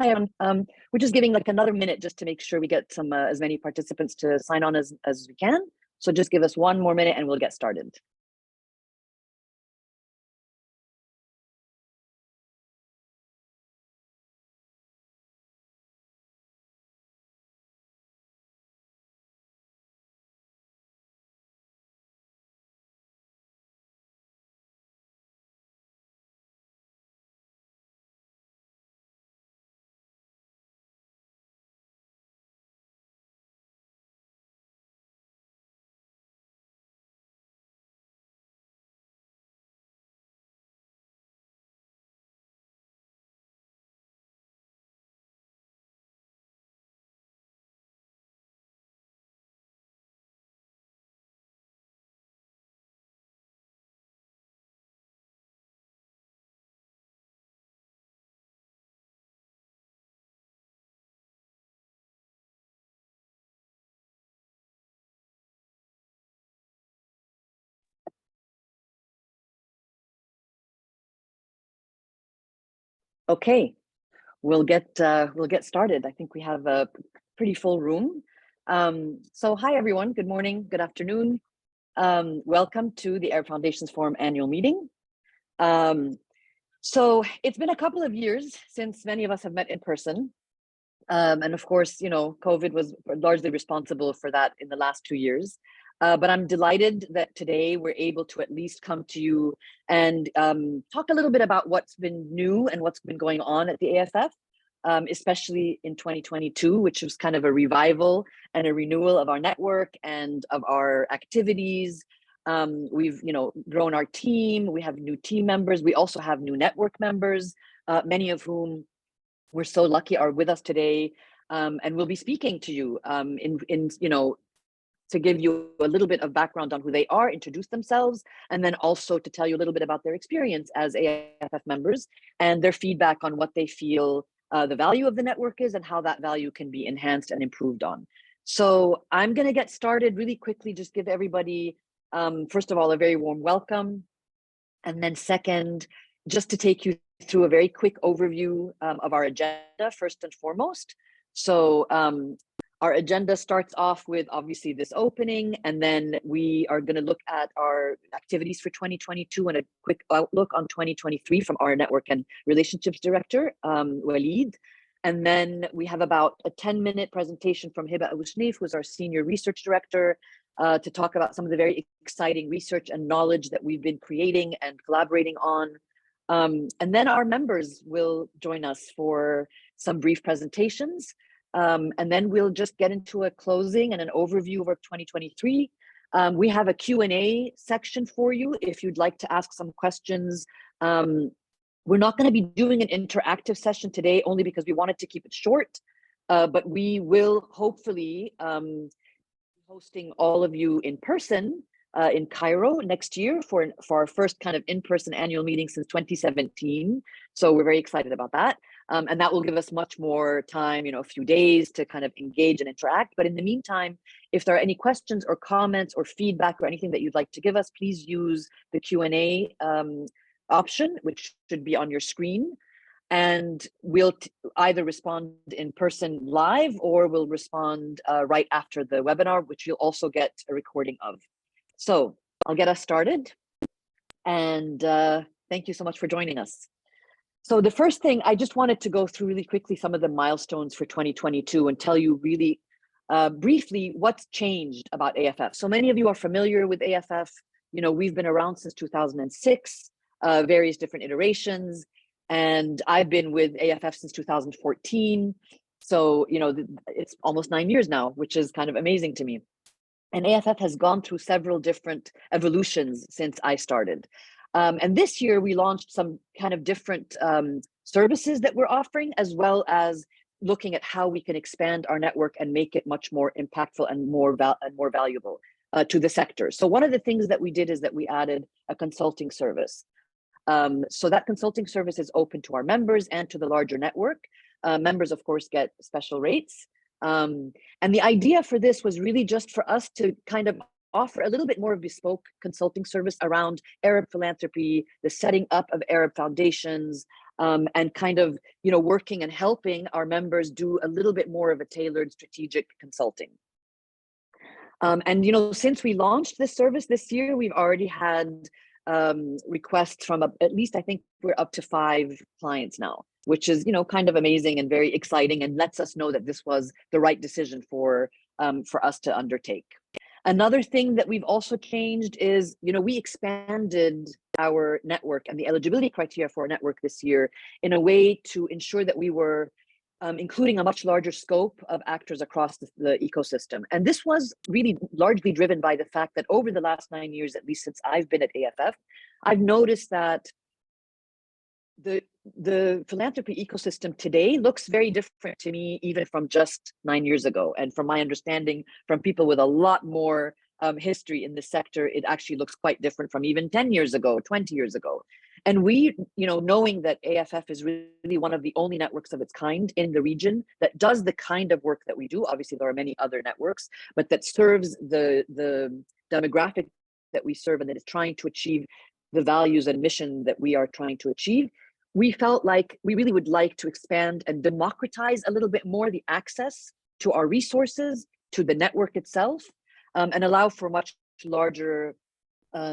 Hi, everyone. We're just giving like another minute just to make sure we get some as many participants to sign on as we can. So just give us one more minute and we'll get started. Okay, we'll get started. I think we have a pretty full room. So hi everyone, good morning, good afternoon. Welcome to the ARIJ Foundations Forum annual meeting. So it's been a couple of years since many of us have met in person. And of course, you know, COVID was largely responsible for that in the last 2 years. But I'm delighted that today we're able to at least come to you and talk a little bit about what's been new and what's been going on at the AFF, especially in 2022, which was kind of a revival and a renewal of our network and of our activities. We've, you know, grown our team. We have new team members. We also have new network members, many of whom we're so lucky are with us today, and we'll be speaking to you in you know, to give you a little bit of background on who they are, introduce themselves, and then also to tell you a little bit about their experience as AFF members and their feedback on what they feel the value of the network is and how that value can be enhanced and improved on. So I'm going to get started really quickly, just give everybody, first of all, a very warm welcome. And then second, just to take you through a very quick overview of our agenda, first and foremost. So our agenda starts off with obviously this opening, and then we are going to look at our activities for 2022 and a quick outlook on 2023 from our Network and Relationships Director, Khalid. And then we have about a 10-minute presentation from Hiba Abu Shnif, who's our Senior Research Director, to talk about some of the very exciting research and knowledge that we've been creating and collaborating on. And then our members will join us for some brief presentations. And then we'll just get into a closing and an overview of our 2023. We have a Q&A section for you if you'd like to ask some questions. We're not going to be doing an interactive session today only because we wanted to keep it short, but we will hopefully hosting all of you in person in Cairo next year for our first kind of in-person annual meeting since 2017. So we're very excited about that. And that will give us much more time, you know, a few days to kind of engage and interact. But in the meantime, if there are any questions or comments or feedback or anything that you'd like to give us, please use the Q&A option, which should be on your screen. And we'll either respond in person live or we'll respond right after the webinar, which you'll also get a recording of. So I'll get us started. And thank you so much for joining us. So the first thing, I just wanted to go through really quickly some of the milestones for 2022 and tell you really briefly what's changed about AFF. So many of you are familiar with AFF. You know, we've been around since 2006, various different iterations. And I've been with AFF since 2014. So, you know, it's almost 9 years now, which is kind of amazing to me. And AFF has gone through several different evolutions since I started. And this year we launched some kind of different services that we're offering, as well as looking at how we can expand our network and make it much more impactful and more valuable to the sector. So one of the things that we did is that we added a consulting service. So that consulting service is open to our members and to the larger network. Members, of course, get special rates. And the idea for this was really just for us to kind of offer a little bit more of bespoke consulting service around Arab philanthropy, the setting up of Arab foundations, and kind of, working and helping our members do a little bit more of a tailored strategic consulting. And since we launched this service this year, we've already had requests from at least, I think we're up to 5 clients now, which is kind of amazing and very exciting, and lets us know that this was the right decision for us to undertake. Another thing that we've also changed is, we expanded our network and the eligibility criteria for our network this year in a way to ensure that we were including a much larger scope of actors across the ecosystem. And this was really largely driven by the fact that over the last 9 years, at least since I've been at AFF, I've noticed that the philanthropy ecosystem today looks very different to me, even from just 9 years ago. And from my understanding from people with a lot more history in the sector, it actually looks quite different from even 10 years ago, 20 years ago. And we, knowing that AFF is really one of the only networks of its kind in the region that does the kind of work that we do, obviously there are many other networks, but that serves the demographic that we serve and that is trying to achieve the values and mission that we are trying to achieve, we felt like we really would like to expand and democratize a little bit more the access to our resources, to the network itself, and allow for much larger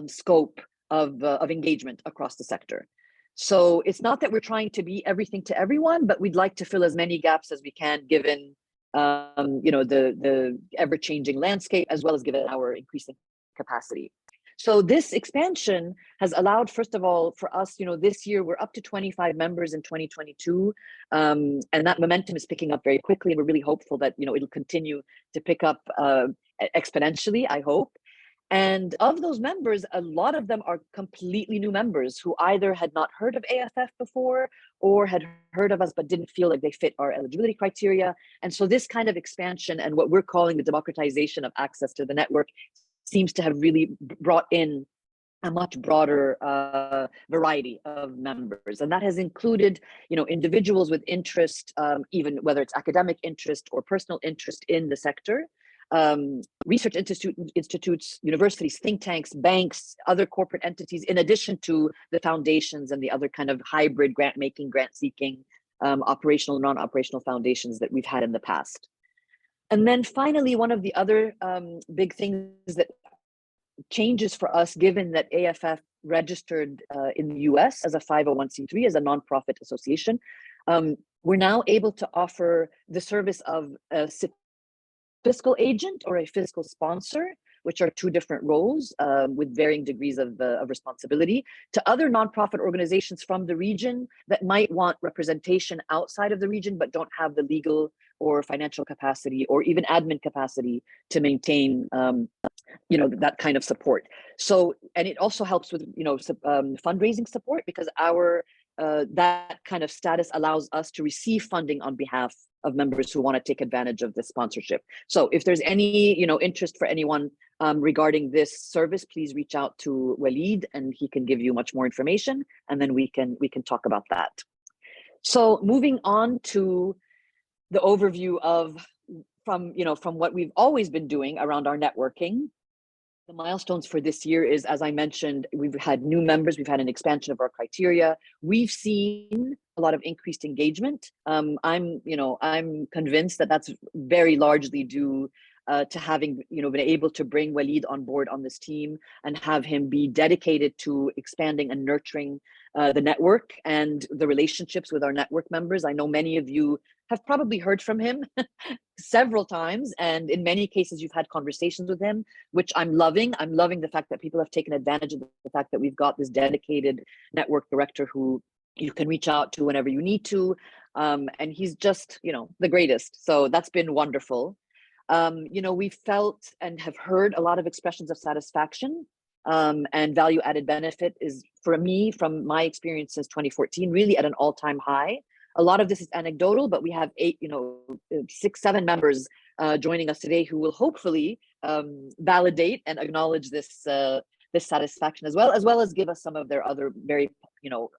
scope of engagement across the sector. So it's not that we're trying to be everything to everyone, but we'd like to fill as many gaps as we can, given the ever-changing landscape, as well as given our increasing capacity. So this expansion has allowed, first of all, for us, this year we're up to 25 members in 2022, and that momentum is picking up very quickly, and we're really hopeful that it'll continue to pick up exponentially, I hope. And of those members, a lot of them are completely new members who either had not heard of AFF before or had heard of us but didn't feel like they fit our eligibility criteria. And so this kind of expansion and what we're calling the democratization of access to the network seems to have really brought in a much broader variety of members. And that has included, individuals with interest, even whether it's academic interest or personal interest in the sector, research institutes, universities, think tanks, banks, other corporate entities, in addition to the foundations and the other kind of hybrid grant-making, grant-seeking, operational, non-operational foundations that we've had in the past. And then finally, one of the other big things that changes for us, given that AFF registered in the US as a 501c3, as a nonprofit association, we're now able to offer the service of a fiscal agent or a fiscal sponsor, which are 2 different roles with varying degrees of responsibility, to other nonprofit organizations from the region that might want representation outside of the region, but don't have the legal or financial capacity or even admin capacity to maintain that kind of support. So, and it also helps with fundraising support, because our that kind of status allows us to receive funding on behalf of members who want to take advantage of the sponsorship. So if there's any interest for anyone regarding this service, please reach out to Khalid and he can give you much more information, and then we can talk about that. So moving on to the overview of from what we've always been doing around our networking. The milestones for this year is, as I mentioned, we've had new members, we've had an expansion of our criteria. We've seen a lot of increased engagement. I'm convinced that that's very largely due to having been able to bring Khalid on board on this team and have him be dedicated to expanding and nurturing the network and the relationships with our network members. I know many of you have probably heard from him several times, and in many cases you've had conversations with him, which I'm loving. I'm loving the fact that people have taken advantage of the fact that we've got this dedicated network director who you can reach out to whenever you need to, and he's just the greatest. So that's been wonderful. We've felt and have heard a lot of expressions of satisfaction, and value added benefit is, for me, from my experience since 2014, really at an all-time high. A lot of this is anecdotal, but we have 6, 7 members joining us today who will hopefully validate and acknowledge this satisfaction, as well as give us some of their other very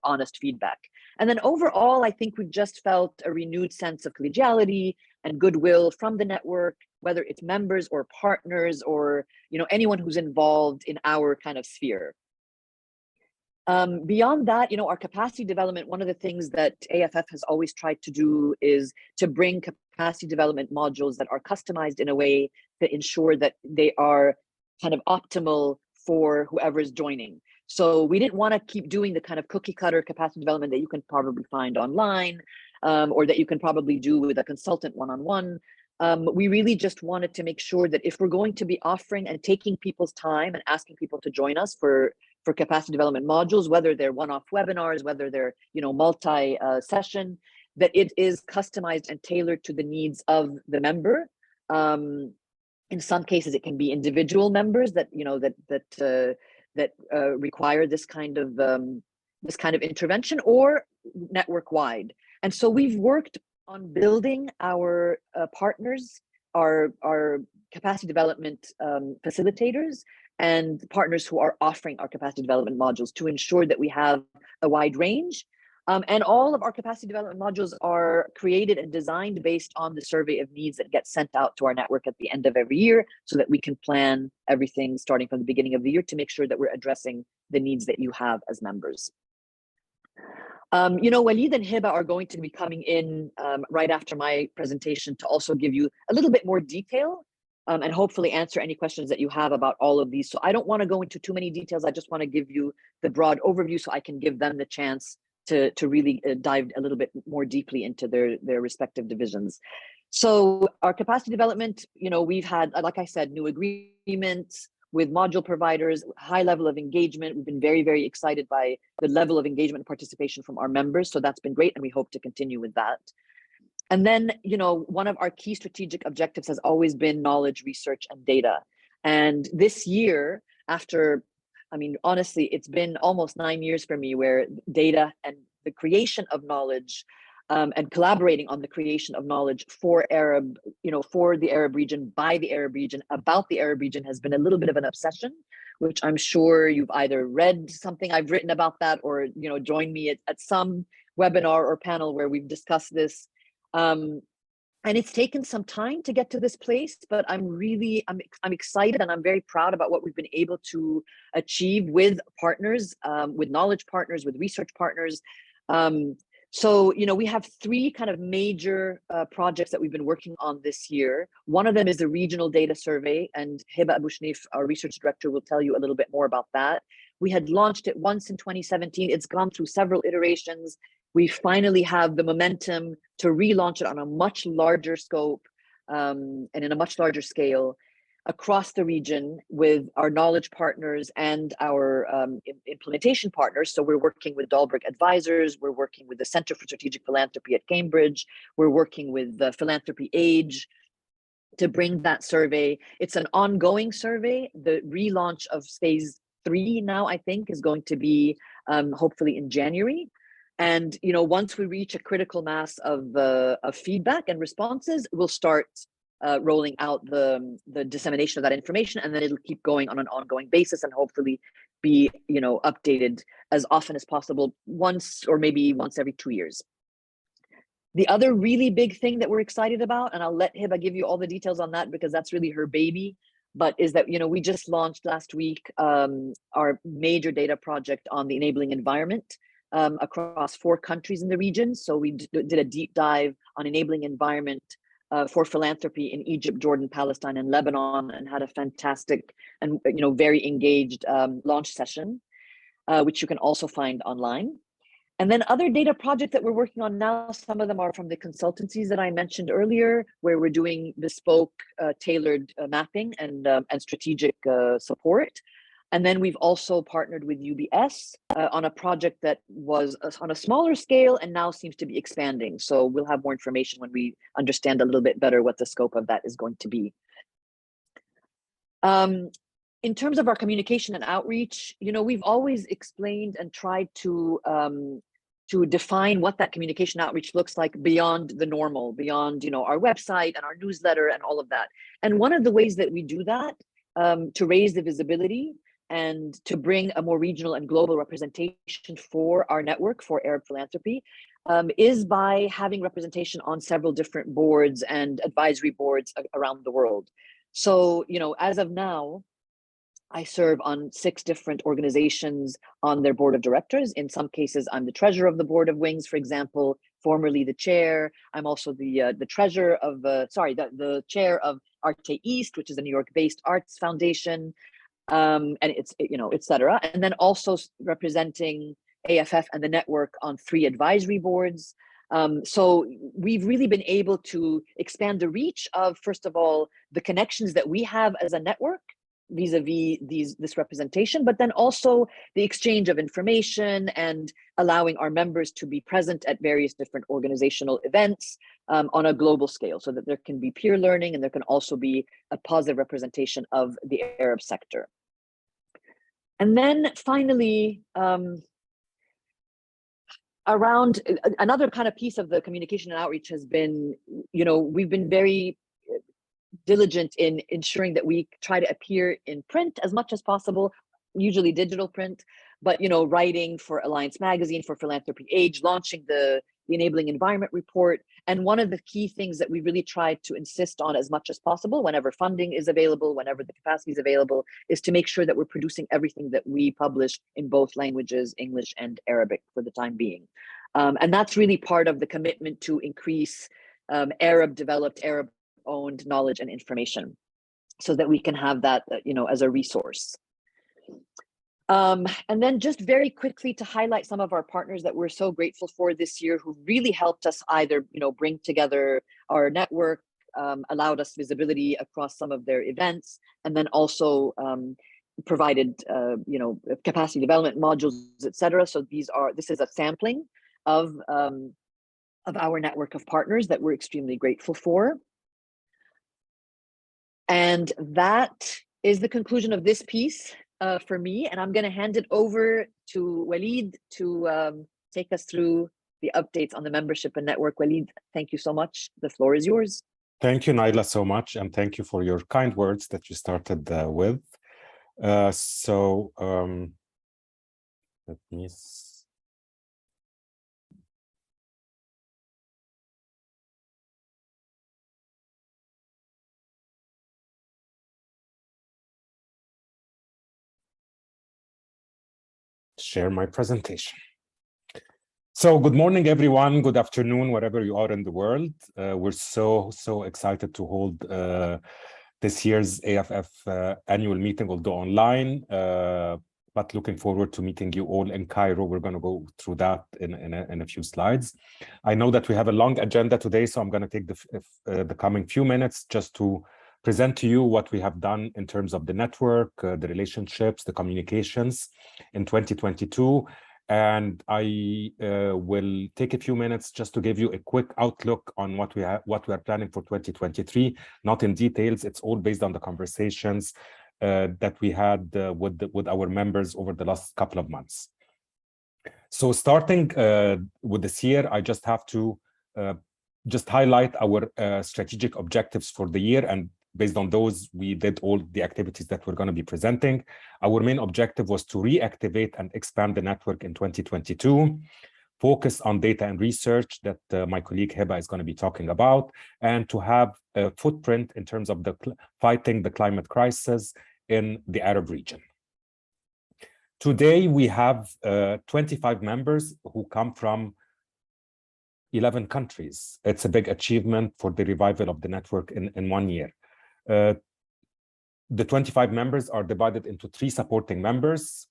honest feedback. And then overall, I think we've just felt a renewed sense of collegiality and goodwill from the network, whether it's members or partners or anyone who's involved in our kind of sphere. Beyond that, our capacity development, one of the things that AFF has always tried to do is to bring capacity development modules that are customized in a way to ensure that they are kind of optimal for whoever is joining. So we didn't want to keep doing the kind of cookie cutter capacity development that you can probably find online, or that you can probably do with a consultant one-on-one. We really just wanted to make sure that if we're going to be offering and taking people's time and asking people to join us for capacity development modules, whether they're one-off webinars, whether they're multi-session, that it is customized and tailored to the needs of the member. In some cases, it can be individual members that require this kind of intervention, or network-wide. And so we've worked on building our partners, our capacity development facilitators, and partners who are offering our capacity development modules to ensure that we have a wide range. And all of our capacity development modules are created and designed based on the survey of needs that gets sent out to our network at the end of every year, so that we can plan everything starting from the beginning of the year to make sure that we're addressing the needs that you have as members. Khalid and Hiba are going to be coming in right after my presentation to also give you a little bit more detail and hopefully answer any questions that you have about all of these. So I don't want to go into too many details. I just want to give you the broad overview so I can give them the chance to really dive a little bit more deeply into their respective divisions. So our capacity development, we've had, like I said, new agreements with module providers, high level of engagement. We've been very, very excited by the level of engagement and participation from our members. So that's been great, and we hope to continue with that. And then, one of our key strategic objectives has always been knowledge, research, and data. And this year, honestly, it's been almost 9 years for me where data and the creation of knowledge and collaborating on the creation of knowledge for the Arab region, by the Arab region, about the Arab region has been a little bit of an obsession, which I'm sure you've either read something I've written about that, or joined me at some webinar or panel where we've discussed this. And it's taken some time to get to this place, but I'm excited, and I'm very proud about what we've been able to achieve with partners, with knowledge partners, with research partners. So, we have three kind of major projects that we've been working on this year. One of them is the regional data survey, and Hiba Abu Shnif, our research director, will tell you a little bit more about that. We had launched it once in 2017. It's gone through several iterations. We finally have the momentum to relaunch it on a much larger scope and in a much larger scale across the region with our knowledge partners and our implementation partners. So we're working with Dahlberg Advisors, we're working with the Center for Strategic Philanthropy at Cambridge, we're working with the Philanthropy ARIJ to bring that survey. It's an ongoing survey. The relaunch of phase 3 now, I think, is going to be hopefully in January. And once we reach a critical mass of feedback and responses, we'll start rolling out the dissemination of that information, and then it'll keep going on an ongoing basis and hopefully be updated as often as possible, once or maybe once every 2 years. The other really big thing that we're excited about, and I'll let Hiba give you all the details on that because that's really her baby, but is that we just launched last week our major data project on the enabling environment across 4 countries in the region. So we did a deep dive on enabling environment for philanthropy in Egypt, Jordan, Palestine, and Lebanon, and had a fantastic and very engaged launch session, which you can also find online. And then other data projects that we're working on now, some of them are from the consultancies that I mentioned earlier, where we're doing bespoke, tailored mapping and strategic support. And then we've also partnered with UBS on a project that was on a smaller scale and now seems to be expanding. So we'll have more information when we understand a little bit better what the scope of that is going to be. In terms of our communication and outreach, we've always explained and tried to define what that communication outreach looks like beyond the normal, beyond our website and our newsletter and all of that. And one of the ways that we do that to raise the visibility and to bring a more regional and global representation for our network for Arab philanthropy is by having representation on several different boards and advisory boards around the world. So, as of now, I serve on 6 different organizations on their board of directors. In some cases, I'm the treasurer of the board of Wings, for example, formerly the chair. I'm also the treasurer of, the chair of Arte East, which is a New York-based arts foundation, and it's, et cetera. And then also representing AFF and the network on 3 advisory boards. So we've really been able to expand the reach of, first of all, the connections that we have as a network vis-a-vis this representation, but then also the exchange of information and allowing our members to be present at various different organizational events on a global scale, so that there can be peer learning and there can also be a positive representation of the Arab sector. And then finally, around another kind of piece of the communication and outreach has been, we've been very diligent in ensuring that we try to appear in print as much as possible, usually digital print, but writing for Alliance Magazine, for Philanthropy Age, launching the Enabling Environment Report. And one of the key things that we really try to insist on as much as possible, whenever funding is available, whenever the capacity is available, is to make sure that we're producing everything that we publish in both languages, English and Arabic, for the time being. And that's really part of the commitment to increase Arab-developed, Arab-owned knowledge and information, so that we can have that, as a resource. And then just very quickly to highlight some of our partners that we're so grateful for this year, who really helped us either, bring together our network, allowed us visibility across some of their events, and then also provided, capacity development modules, etc. So this is a sampling of our network of partners that we're extremely grateful for. And that is the conclusion of this piece for me. And I'm going to hand it over to Khalid to take us through the updates on the membership and network. Khalid, thank you so much. The floor is yours. Thank you, Naila, so much. And thank you for your kind words that you started with. Let me share my presentation. So good morning, everyone. Good afternoon, wherever you are in the world. We're so excited to hold this year's AFF annual meeting, although online, but looking forward to meeting you all in Cairo. We're going to go through that in a few slides. I know that we have a long agenda today, so I'm going to take the coming few minutes just to present to you what we have done in terms of the network, the relationships, the communications in 2022. And I will take a few minutes just to give you a quick outlook on what we are planning for 2023. Not in details, it's all based on the conversations that we had with our members over the last couple of months. So starting with this year, I just have to just highlight our strategic objectives for the year, and based on those, we did all the activities that we're going to be presenting. Our main objective was to reactivate and expand the network in 2022, focus on data and research that my colleague Heba is going to be talking about, and to have a footprint in terms of fighting the climate crisis in the Arab region. Today, we have 25 members who come from 11 countries. It's a big achievement for the revival of the network in 1 year. The 25 members are divided into 3 supporting members,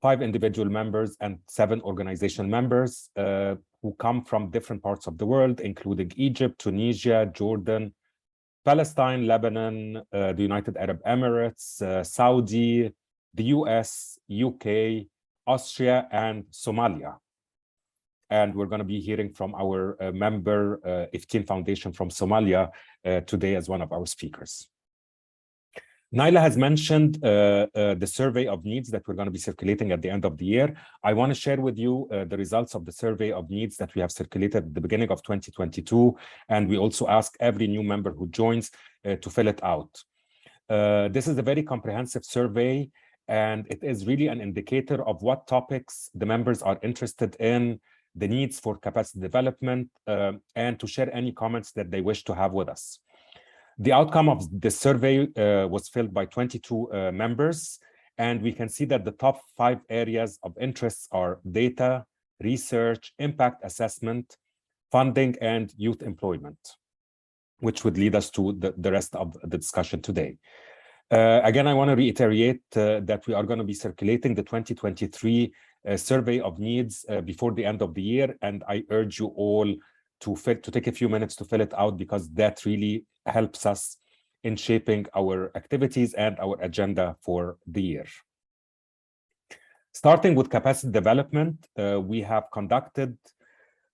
5 individual members, and 7 organizational members who come from different parts of the world, including Egypt, Tunisia, Jordan, Palestine, Lebanon, the United Arab Emirates, Saudi, the US, UK, Austria, and Somalia. And we're going to be hearing from our member, Iftiin Foundation from Somalia, today as one of our speakers. Naila has mentioned the survey of needs that we're going to be circulating at the end of the year. I want to share with you the results of the survey of needs that we have circulated at the beginning of 2022. And we also ask every new member who joins to fill it out. This is a very comprehensive survey, and it is really an indicator of what topics the members are interested in, the needs for capacity development, and to share any comments that they wish to have with us. The outcome of the survey was filled by 22 members, and we can see that the top 5 areas of interest are data, research, impact assessment, funding, and youth employment, which would lead us to the rest of the discussion today. Again, I want to reiterate that we are going to be circulating the 2023 survey of needs before the end of the year, and I urge you all to take a few minutes to fill it out, because that really helps us in shaping our activities and our agenda for the year. Starting with capacity development, we have conducted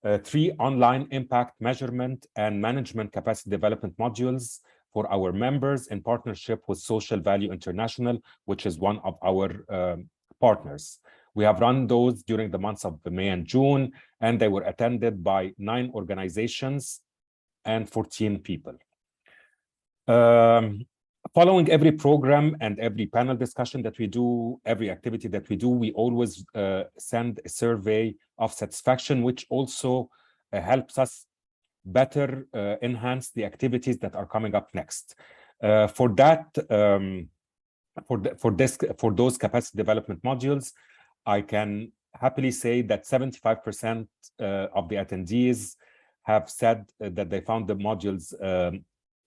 3 online impact measurement and management capacity development modules for our members in partnership with Social Value International, which is one of our partners. We have run those during the months of May and June, and they were attended by 9 organizations and 14 people. Following every program and every panel discussion that we do, every activity that we do, we always send a survey of satisfaction, which also helps us better enhance the activities that are coming up next. For that, for those capacity development modules, I can happily say that 75% of the attendees have said that they found the modules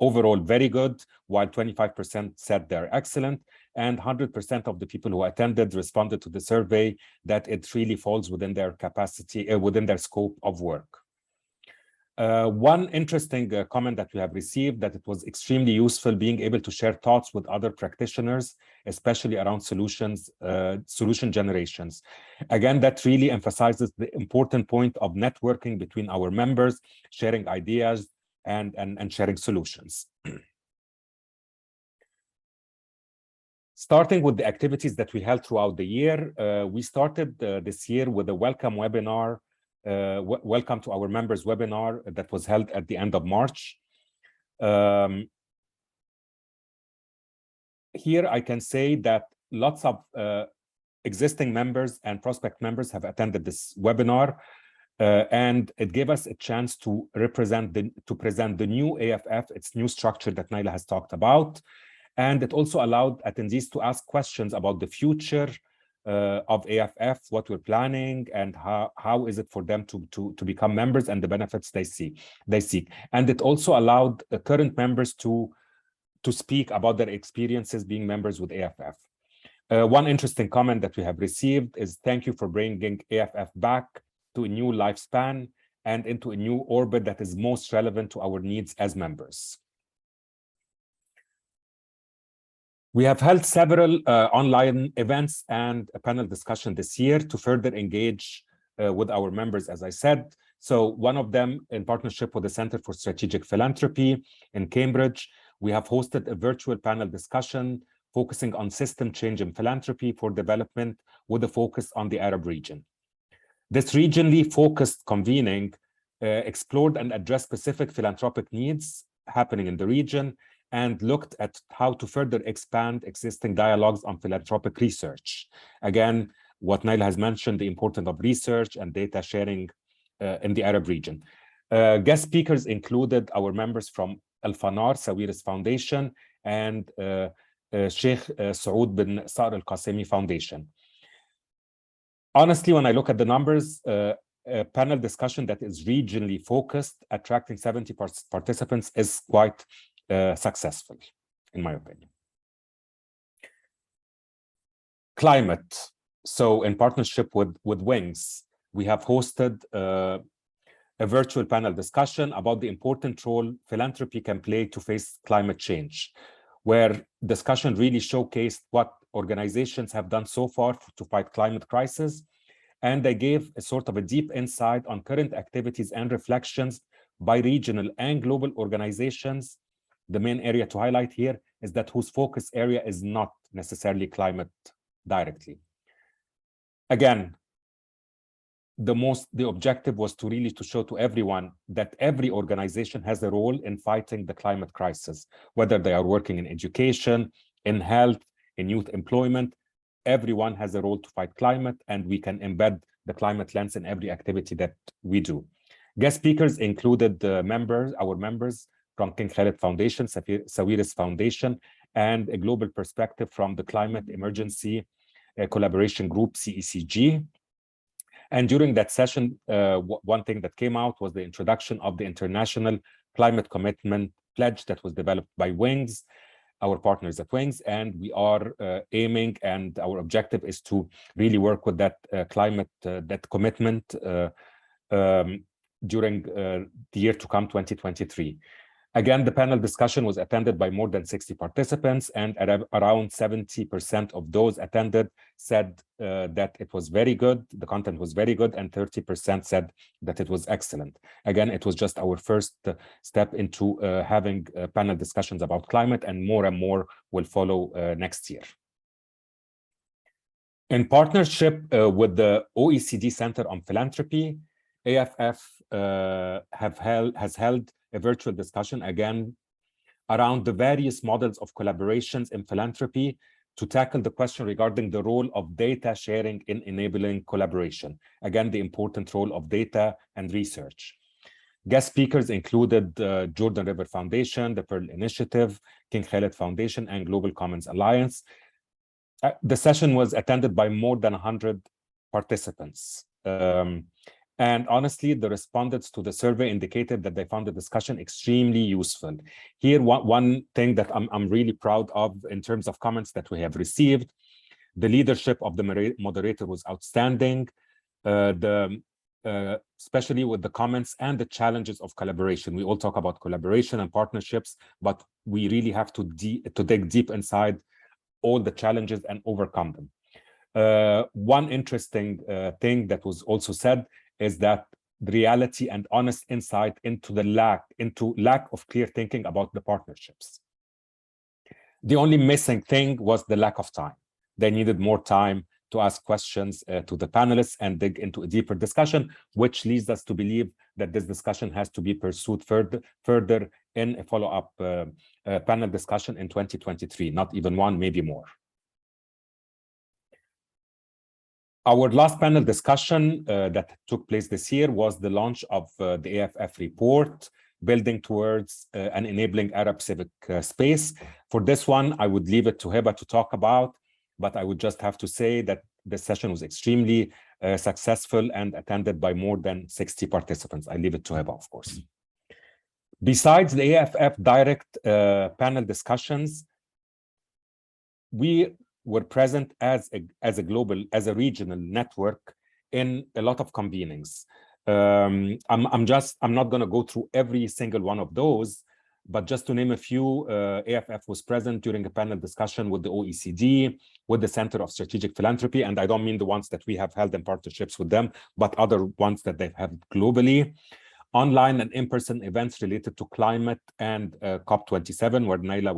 overall very good, while 25% said they're excellent, and 100% of the people who attended responded to the survey that it really falls within their capacity, within their scope of work. One interesting comment that we have received, that it was extremely useful being able to share thoughts with other practitioners, especially around solution generations. Again, that really emphasizes the important point of networking between our members, sharing ideas and sharing solutions. Starting with the activities that we held throughout the year, we started this year with a welcome webinar, welcome to our members webinar that was held at the end of March. Here I can say that lots of existing members and prospect members have attended this webinar, and it gave us a chance to present the new AFF, its new structure that Naila has talked about. And it also allowed attendees to ask questions about the future of AFF, what we're planning, and how is it for them to become members and the benefits they seek. And it also allowed current members to speak about their experiences being members with AFF. One interesting comment that we have received is, thank you for bringing AFF back to a new lifespan and into a new orbit that is most relevant to our needs as members. We have held several online events and a panel discussion this year to further engage with our members, as I said. So one of them, in partnership with the Center for Strategic Philanthropy in Cambridge, we have hosted a virtual panel discussion focusing on system change in philanthropy for development with a focus on the Arab region. This regionally focused convening explored and addressed specific philanthropic needs happening in the region and looked at how to further expand existing dialogues on philanthropic research. Again, what Naila has mentioned, the importance of research and data sharing in the Arab region. Guest speakers included our members from Al-Fanar, Sawiris Foundation, and Sheikh Saud bin Sa'ar Al-Qasimi Foundation. Honestly, when I look at the numbers, a panel discussion that is regionally focused, attracting 70 participants is quite successful, in my opinion. Climate. So in partnership with Wings, we have hosted a virtual panel discussion about the important role philanthropy can play to face climate change, where discussion really showcased what organizations have done so far to fight climate crisis. And they gave a sort of a deep insight on current activities and reflections by regional and global organizations. The main area to highlight here is that whose focus area is not necessarily climate directly. Again, the objective was to really show to everyone that every organization has a role in fighting the climate crisis, whether they are working in education, in health, in youth employment. Everyone has a role to fight climate, and we can embed the climate lens in every activity that we do. Guest speakers included our members from King Khalid Foundation, Sawiris Foundation, and a global perspective from the Climate Emergency Collaboration Group, CECG. And during that session, one thing that came out was the introduction of the International Climate Commitment Pledge that was developed by WINGS, our partners at WINGS, and we are aiming, and our objective is to really work with that that commitment during the year to come, 2023. Again, the panel discussion was attended by more than 60 participants, and around 70% of those attended said that it was very good, the content was very good, and 30% said that it was excellent. Again, it was just our first step into having panel discussions about climate, and more will follow next year. In partnership with the OECD Center on Philanthropy, AFF has held a virtual discussion again around the various models of collaborations in philanthropy to tackle the question regarding the role of data sharing in enabling collaboration. Again, the important role of data and research. Guest speakers included Jordan River Foundation, the Pearl Initiative, King Khalid Foundation, and Global Commons Alliance. The session was attended by more than 100 participants. And honestly, the respondents to the survey indicated that they found the discussion extremely useful. Here, one thing that I'm really proud of in terms of comments that we have received, the leadership of the moderator was outstanding, especially with the comments and the challenges of collaboration. We all talk about collaboration and partnerships, but we really have to dig deep inside all the challenges and overcome them. One interesting thing that was also said is that the reality and honest insight into lack of clear thinking about the partnerships. The only missing thing was the lack of time. They needed more time to ask questions to the panelists and dig into a deeper discussion, which leads us to believe that this discussion has to be pursued further in a follow-up panel discussion in 2023, not even one, maybe more. Our last panel discussion that took place this year was the launch of the AFF report, Building Towards an Enabling Arab Civic Space. For this one, I would leave it to Heba to talk about, but I would just have to say that the session was extremely successful and attended by more than 60 participants. I leave it to Heba, of course. Besides the AFF direct panel discussions, we were present as a regional network in a lot of convenings. I'm not going to go through every single one of those, but just to name a few, AFF was present during a panel discussion with the OECD, with the Center of Strategic Philanthropy, and I don't mean the ones that we have held in partnerships with them, but other ones that they've had globally. Online and in-person events related to climate and COP27, where Naila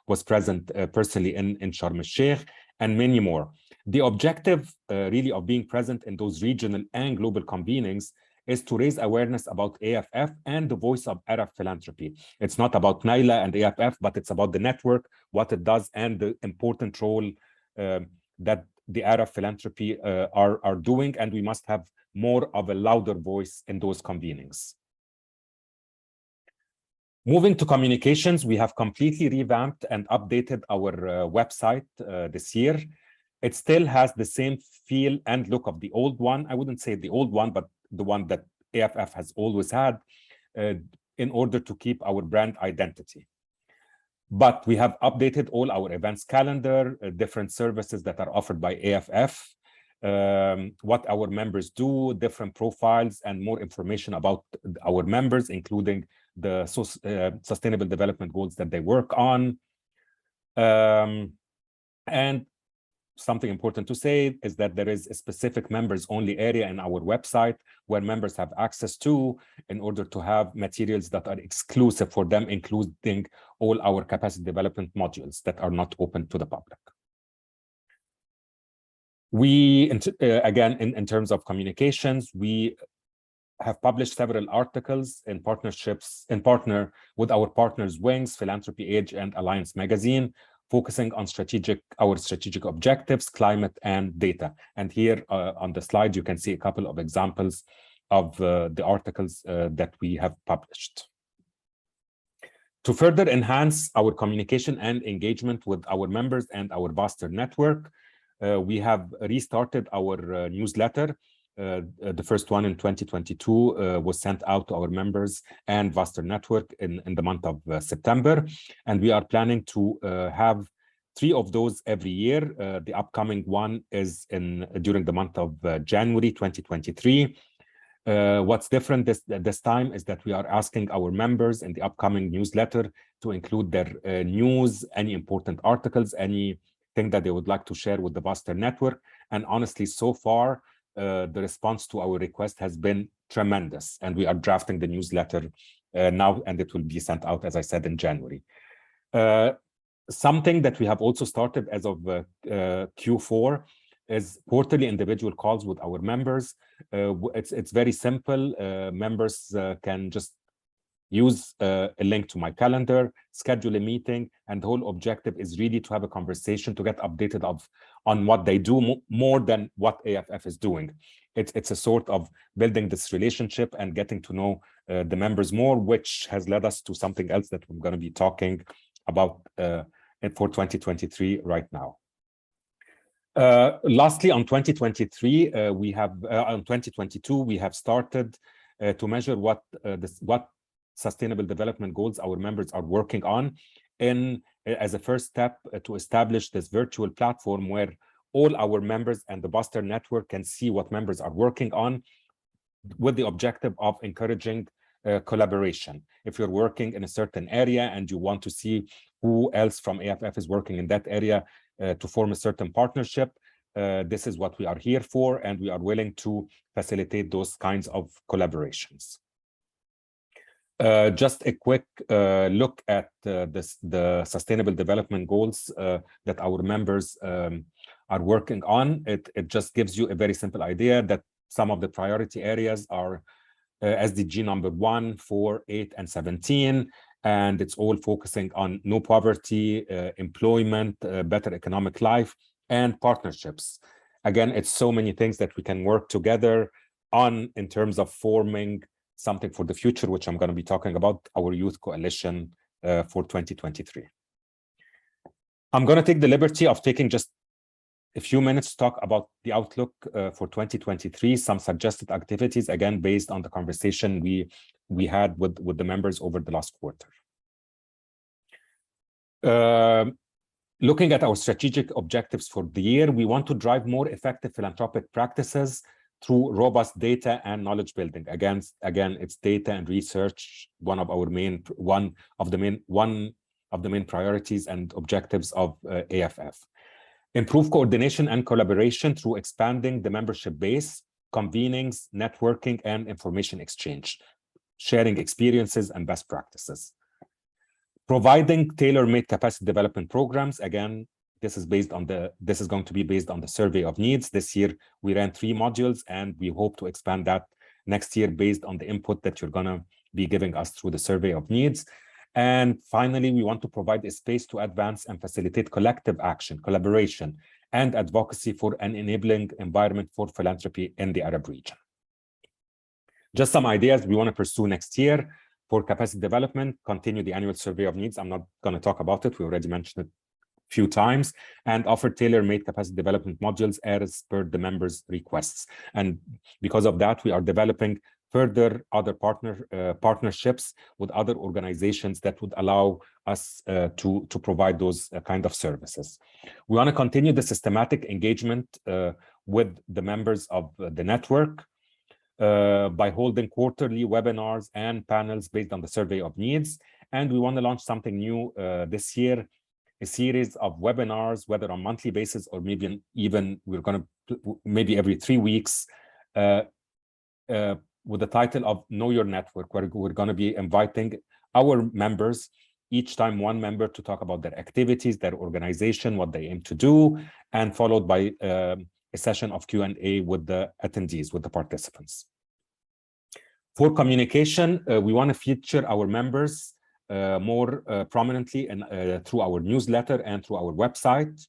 was present personally in Sharm el-Sheikh, and many more. The objective really of being present in those regional and global convenings is to raise awareness about AFF and the voice of Arab philanthropy. It's not about Naila and AFF, but it's about the network, what it does, and the important role that the Arab philanthropy are doing, and we must have more of a louder voice in those convenings. Moving to communications, we have completely revamped and updated our website this year. It still has the same feel and look of the old one. I wouldn't say the old one, but the one that AFF has always had in order to keep our brand identity. But we have updated all our events calendar, different services that are offered by AFF, what our members do, different profiles, and more information about our members, including the sustainable development goals that they work on. And something important to say is that there is a specific members-only area in our website where members have access to in order to have materials that are exclusive for them, including all our capacity development modules that are not open to the public. We, again, in terms of communications, we have published several articles in partner with our partners WINGS, Philanthropy Age, and Alliance Magazine, focusing on our strategic objectives, climate, and data. And here on the slide, you can see a couple of examples of the articles that we have published. To further enhance our communication and engagement with our members and our Buster network, we have restarted our newsletter. The first one in 2022 was sent out to our members and Buster network in the month of September. And we are planning to have 3 of those every year. The upcoming one is during the month of January 2023. What's different this time is that we are asking our members in the upcoming newsletter to include their news, any important articles, anything that they would like to share with the Buster network. And honestly, so far, the response to our request has been tremendous. And we are drafting the newsletter now, and it will be sent out, as I said, in January. Something that we have also started as of Q4 is quarterly individual calls with our members. It's very simple. Members can just use a link to my calendar, schedule a meeting, and the whole objective is really to have a conversation to get updated on what they do more than what AFF is doing. It's a sort of building this relationship and getting to know the members more, which has led us to something else that we're going to be talking about for 2023 right now. Lastly, on 2023, on 2022, we have started to measure what sustainable development goals our members are working on, as a first step to establish this virtual platform where all our members and the Buster network can see what members are working on, with the objective of encouraging collaboration. If you're working in a certain area and you want to see who else from AFF is working in that area to form a certain partnership, this is what we are here for, and we are willing to facilitate those kinds of collaborations. Just a quick look at the Sustainable Development Goals that our members are working on. It just gives you a very simple idea that some of the priority areas are SDG number 1, 4, 8, and 17. And it's all focusing on no poverty, employment, better economic life, and partnerships. Again, it's so many things that we can work together on in terms of forming something for the future, which I'm going to be talking about, our Youth Coalition for 2023. I'm going to take the liberty of taking just a few minutes to talk about the outlook for 2023, some suggested activities, again, based on the conversation we had with the members over the last quarter. Looking at our strategic objectives for the year, we want to drive more effective philanthropic practices through robust data and knowledge building. Again, it's data and research, one of the main priorities and objectives of AFF. Improve coordination and collaboration through expanding the membership base, convenings, networking, and information exchange, sharing experiences and best practices. Providing tailor-made capacity development programs. Again, this is going to be based on the survey of needs. This year, we ran 3 modules, and we hope to expand that next year based on the input that you're going to be giving us through the survey of needs. And finally, we want to provide a space to advance and facilitate collective action, collaboration, and advocacy for an enabling environment for philanthropy in the Arab region. Just some ideas we want to pursue next year for capacity development: continue the annual survey of needs. I'm not going to talk about it. We already mentioned it a few times. And offer tailor-made capacity development modules as per the members' requests. And because of that, we are developing further other partnerships with other organizations that would allow us to provide those kind of services. We want to continue the systematic engagement with the members of the network by holding quarterly webinars and panels based on the survey of needs. And we want to launch something new this year, a series of webinars, whether on a monthly basis or maybe even we're going to maybe every 3 weeks, with the title of Know Your Network, where we're going to be inviting our members, each time one member, to talk about their activities, their organization, what they aim to do, and followed by a session of Q&A with the attendees, with the participants. For communication, we want to feature our members more prominently through our newsletter and through our website,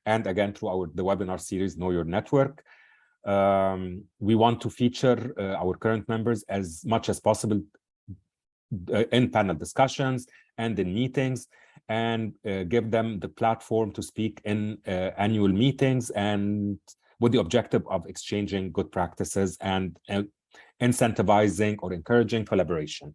and again through the webinar series Know Your Network. We want to feature our current members as much as possible in panel discussions and in meetings, and give them the platform to speak in annual meetings, and with the objective of exchanging good practices and incentivizing or encouraging collaboration.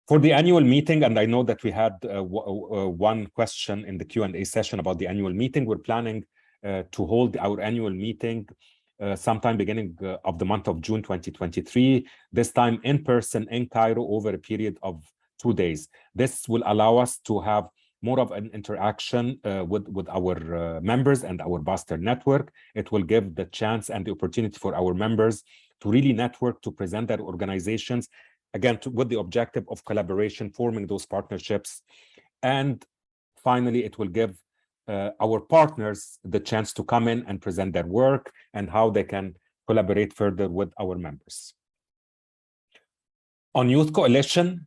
For the annual meeting, and I know that we had one question in the Q&A session about the annual meeting, we're planning to hold our annual meeting sometime beginning of the month of June 2023, this time in person in Cairo over a period of 2 days. This will allow us to have more of an interaction with our members and our Buster network. It will give the chance and the opportunity for our members to really network, to present their organizations, again, with the objective of collaboration, forming those partnerships. And finally, it will give our partners the chance to come in and present their work and how they can collaborate further with our members. On Youth Coalition,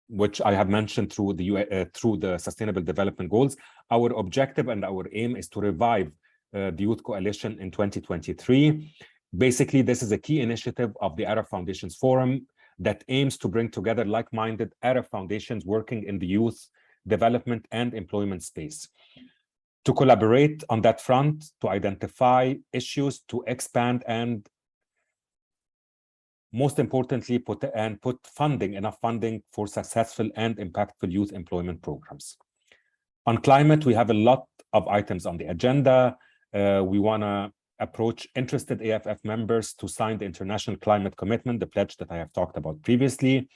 which I have mentioned through the Sustainable Development Goals, our objective and our aim is to revive the Youth Coalition in 2023. Basically, this is a key initiative of the Arab Foundations Forum that aims to bring together like-minded Arab foundations working in the youth development and employment space, to collaborate on that front, to identify issues, to expand, and most importantly, put enough funding for successful and impactful youth employment programs. On climate, we have a lot of items on the agenda. We want to approach interested AFF members to sign the International Climate Commitment, the pledge that I have talked about previously.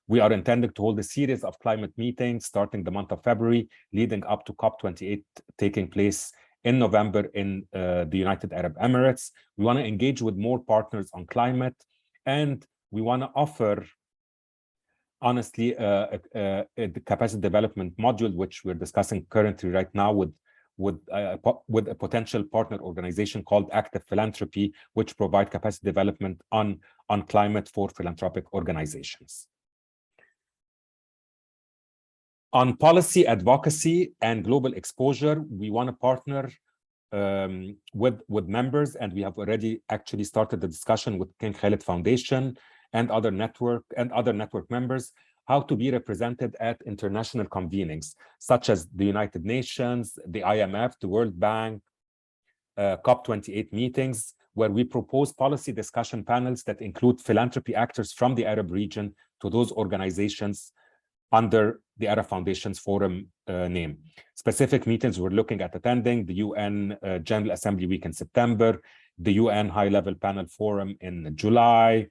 We are intending to hold a series of climate meetings starting the month of February, leading up to COP28 taking place in November in the United Arab Emirates. We want to engage with more partners on climate, and we want to offer, honestly, the capacity development module, which we're discussing currently right now with a potential partner organization called Active Philanthropy, which provide capacity development on climate for philanthropic organizations. On policy advocacy and global exposure, we want to partner with members, and we have already actually started the discussion with King Khalid Foundation and other network members, how to be represented at international convenings, such as the United Nations, the IMF, the World Bank, COP28 meetings, where we propose policy discussion panels that include philanthropy actors from the Arab region to those organizations under the Arab Foundations Forum name. Specific meetings we're looking at attending: the UN General Assembly Week in September, the UN High-Level Panel Forum in July,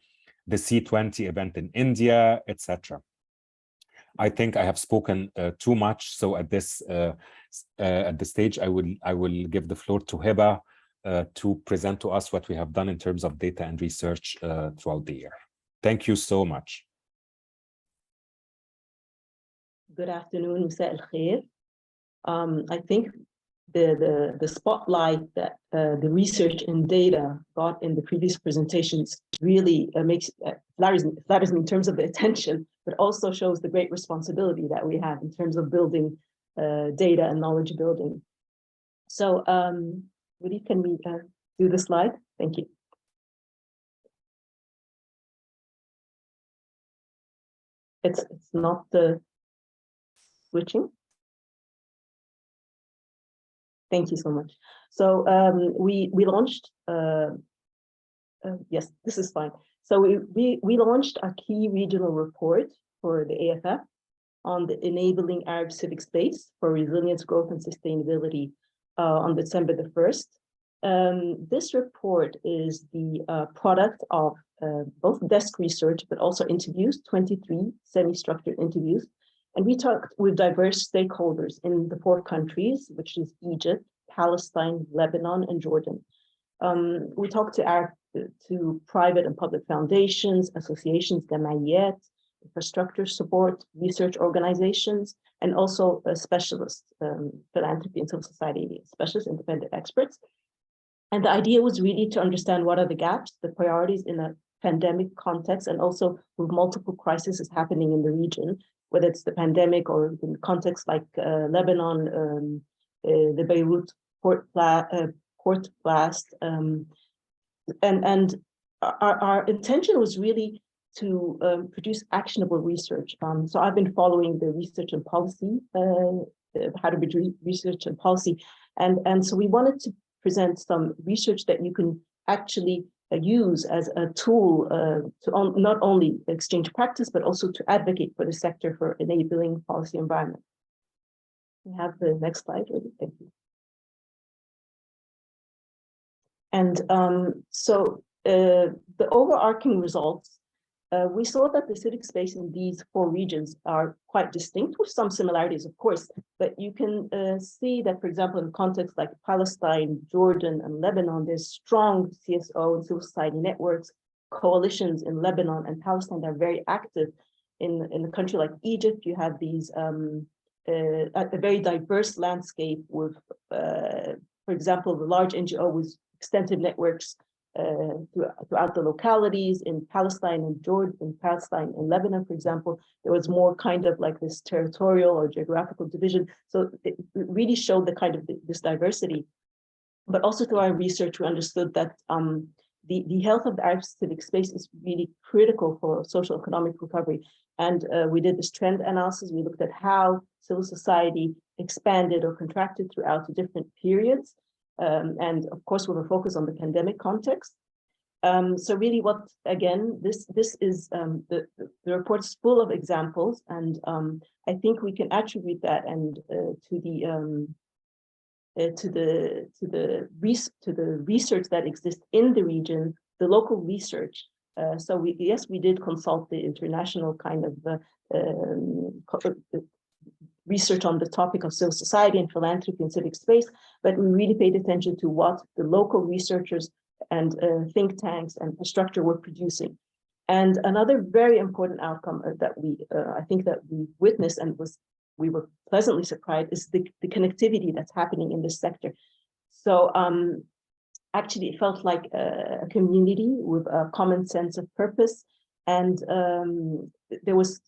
the C20 event in India, etc. I think I have spoken too much, so at this stage, I will give the floor to Hiba to present to us what we have done in terms of data and research throughout the year. Thank you so much. Good afternoon, Musa al-Khair. I think the spotlight that the research and data got in the previous presentations really flatters me in terms of the attention, but also shows the great responsibility that we have in terms of building data and knowledge building. So, Woody, can we do the slide? Thank you. It's not the switching. Thank you so much. So we launched, yes, this is fine. So we launched a key regional report for the AFF on the enabling Arab civic space for resilience, growth, and sustainability on December the 1st. This report is the product of both desk research, but also interviews, 23 semi-structured interviews. And we talked with diverse stakeholders in the 4 countries, which is Egypt, Palestine, Lebanon, and Jordan. We talked to private and public foundations, associations, Jama'iyat, infrastructure support, research organizations, and also specialists, philanthropy and civil society specialists, independent experts. And the idea was really to understand what are the gaps, the priorities in a pandemic context, and also with multiple crises happening in the region, whether it's the pandemic or in contexts like Lebanon, the Beirut port blast. And our intention was really to produce actionable research. So I've been following the research and policy, how to do research and policy. And so we wanted to present some research that you can actually use as a tool to not only exchange practice, but also to advocate for the sector for enabling policy environment. We have the next slide, ready. Thank you. And so the overarching results, we saw that the civic space in these 4 regions are quite distinct, with some similarities, of course, but you can see that, for example, in contexts like Palestine, Jordan, and Lebanon, there's strong CSO and civil society networks, coalitions in Lebanon and Palestine that are very active. In a country like Egypt, you have these a very diverse landscape with, for example, the large NGO with extensive networks throughout the localities. In Palestine and Jordan, in Palestine and Lebanon, for example, there was more kind of like this territorial or geographical division. So it really showed the kind of this diversity. But also through our research, we understood that the health of the Arab civic space is really critical for social economic recovery. And we did this trend analysis. We looked at how civil society expanded or contracted throughout the different periods. And of course, with a focus on the pandemic context. So really what, again, this is, the report is full of examples, and I think we can attribute that and to the research that exists in the region, the local research. So we did consult the international kind of research on the topic of civil society and philanthropy and civic space, but we really paid attention to what the local researchers and think tanks and structure were producing. And another very important outcome that I think that we witnessed and we were pleasantly surprised is the connectivity that's happening in this sector. So actually it felt like a community with a common sense of purpose. And there's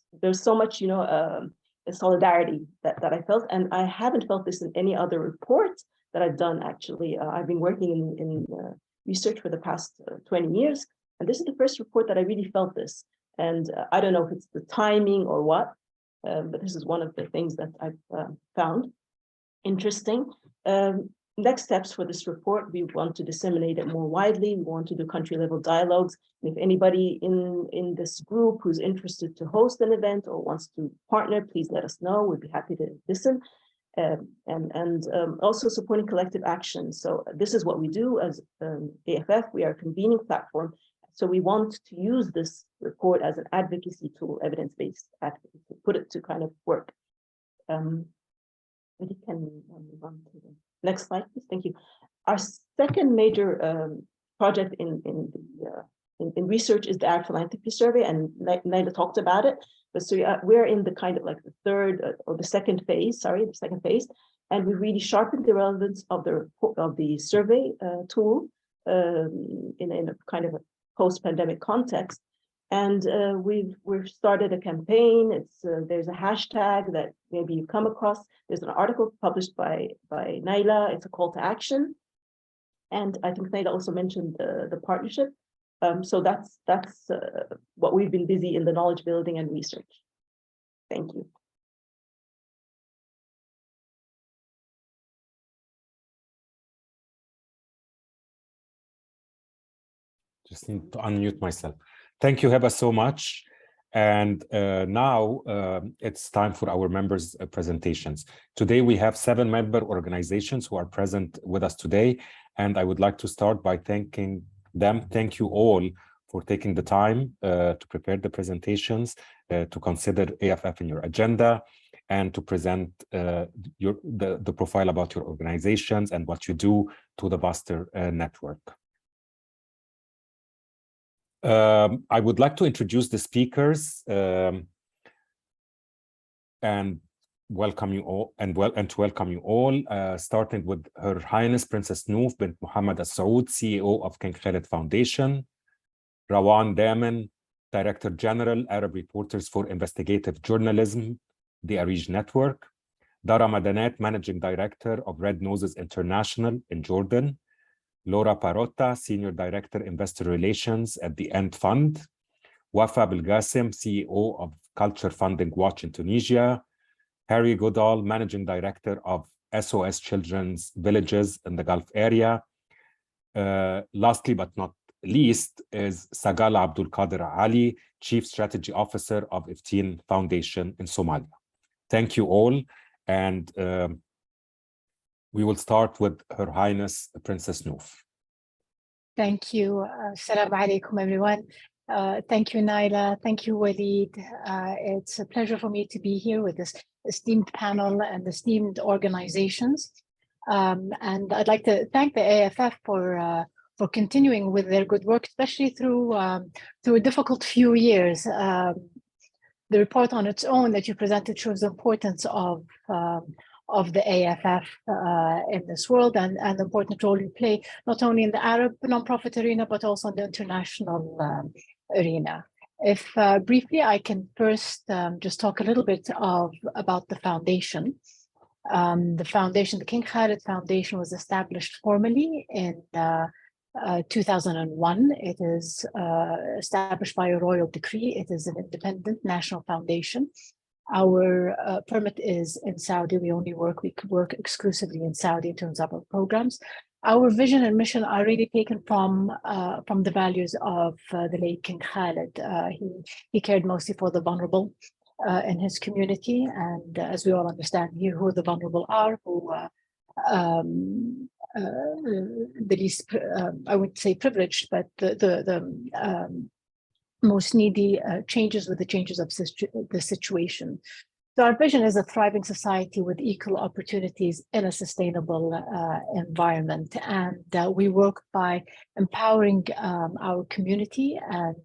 so much, solidarity that I felt, and I haven't felt this in any other report that I've done. Actually, I've been working in research for the past 20 years, and this is the first report that I really felt this. And I don't know if it's the timing or what, but this is one of the things that I've found interesting. Next steps for this report, we want to disseminate it more widely. We want to do country-level dialogues. And if anybody in this group who's interested to host an event or wants to partner, please let us know. We'd be happy to listen. And also supporting collective action. So this is what we do as AFF. We are a convening platform. So we want to use this report as an advocacy tool, evidence-based advocacy, put it to kind of work. We can move on to the next slide, please. Thank you. Our second major project in research is the Arab Philanthropy Survey, and Naila talked about it. But so we're in the kind of like the third or the second phase, and we really sharpened the relevance of the survey tool in a kind of a post-pandemic context. And we've started a campaign. There's a hashtag that maybe you come across. There's an article published by Naila. It's a call to action, and I think Naila also mentioned the partnership. So that's what we've been busy in the knowledge building and research. Thank you. Just need to unmute myself. Thank you, Heba, so much. And now it's time for our members' presentations. Today, we have 7 member organizations who are present with us today. And I would like to start by thanking them. Thank you all for taking the time to prepare the presentations, to consider AFF in your agenda, and to present the profile about your organizations and what you do to the Buster network. I would like to introduce the speakers and welcome you all, starting with Her Highness Princess Noof bint Mohammed Al Saud, CEO of King Khalid Foundation; Rawan Daman, Director General, Arab Reporters for Investigative Journalism, the ARIJ Network; Dara Madanat, Managing Director of Red Noses International in Jordan; Laura Parotta, Senior Director, Investor Relations at the End Fund; Wafa Belgasim, CEO of Culture Funding Watch in Tunisia, Harry Goodall, Managing Director of SOS Children's Villages in the Gulf area. Lastly, but not least, is Sagal Abdul Qadir Ali, Chief Strategy Officer of Iftiin Foundation in Somalia. Thank you all, and we will start with Her Highness Princess Noof. Thank you. Assalamu alaikum, everyone. Thank you, Naila. Thank you, Walid. It's a pleasure for me to be here with this esteemed panel and esteemed organizations. And I'd like to thank the AFF for continuing with their good work, especially through a difficult few years. The report on its own that you presented shows the importance of the AFF in this world and the important role you play, not only in the Arab nonprofit arena, but also in the international arena. If briefly, I can first just talk a little bit about the foundation. The foundation, the King Khalid Foundation, was established formally in 2001. It is established by a royal decree. It is an independent national foundation. Our permit is in Saudi. We could work exclusively in Saudi in terms of our programs. Our vision and mission are really taken from the values of the late King Khalid. He cared mostly for the vulnerable in his community, and as we all understand here, who the vulnerable are, who the least, I wouldn't say privileged, but the most needy changes with the changes of the situation. So our vision is a thriving society with equal opportunities in a sustainable environment. And we work by empowering our community and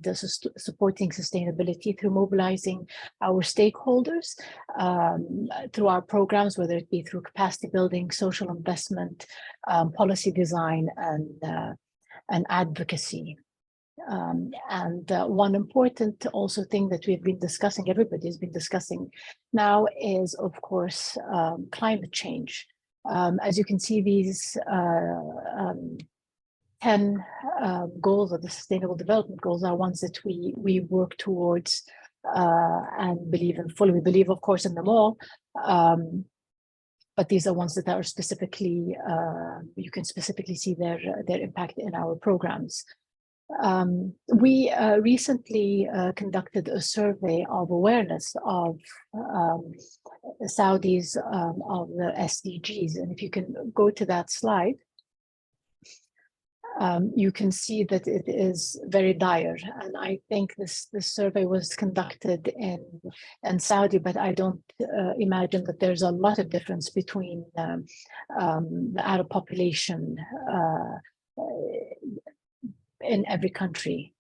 supporting sustainability through mobilizing our stakeholders through our programs, whether it be through capacity building, social investment, policy design, and advocacy. One important also thing that we've been discussing, everybody's been discussing now, is of course climate change. As you can see, these 10 goals of the Sustainable Development Goals are ones that we work towards and believe in fully. We believe, of course, in them all, but these are ones that are specifically, you can specifically see their impact in our programs. We recently conducted a survey of awareness of Saudis of the SDGs, and if you can go to that slide, you can see that it is very dire. And I think this survey was conducted in Saudi, but I don't imagine that there's a lot of difference between the Arab population in every country.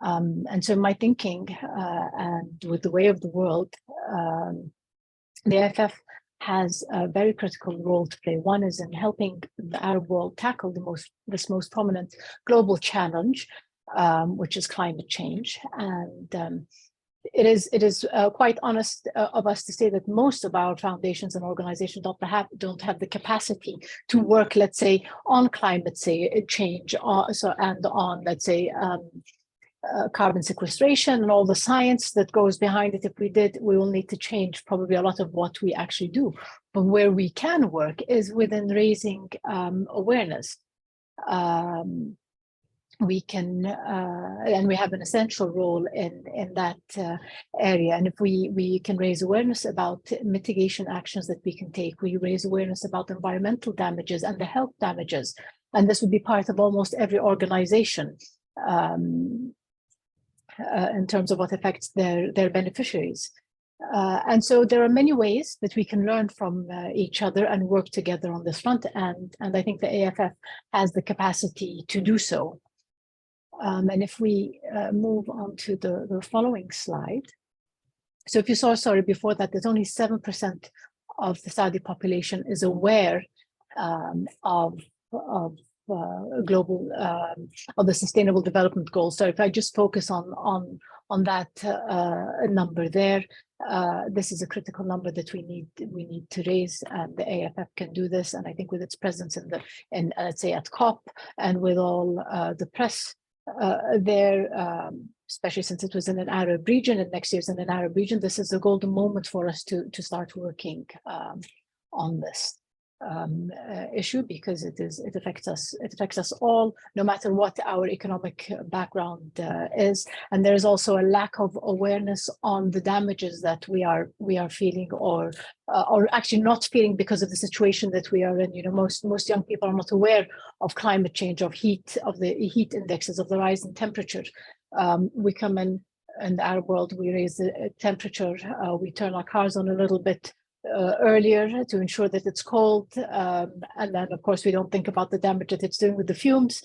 And so my thinking and with the way of the world, the AFF has a very critical role to play. One is in helping the Arab world tackle this most prominent global challenge, which is climate change. And it is quite honest of us to say that most of our foundations and organizations don't have the capacity to work, let's say, on climate change, and on, let's say, carbon sequestration and all the science that goes behind it. If we did, we will need to change probably a lot of what we actually do. But where we can work is within raising awareness. We can, and we have an essential role in that area. And if we can raise awareness about mitigation actions that we can take, we raise awareness about environmental damages and the health damages. And this would be part of almost every organization in terms of what affects their beneficiaries. And so there are many ways that we can learn from each other and work together on this front. And I think the AFF has the capacity to do so. And if we move on to the following slide. So if you saw, sorry, before that, there's only 7% of the Saudi population is aware of global, of the Sustainable Development Goals. So if I just focus on that number there, this is a critical number that we need to raise, and the AFF can do this. And I think with its presence in let's say at COP and with all the press there, especially since it was in an Arab region and next year's in an Arab region, this is a golden moment for us to start working on this issue, because it affects us all, no matter what our economic background is. And there is also a lack of awareness on the damages that we are feeling, or actually not feeling, because of the situation that we are in. You know, most young people are not aware of climate change, of heat, of the heat indexes, of the rise in temperature. We come in the Arab world, we raise the temperature, we turn our cars on a little bit earlier to ensure that it's cold, and then of course we don't think about the damage that it's doing with the fumes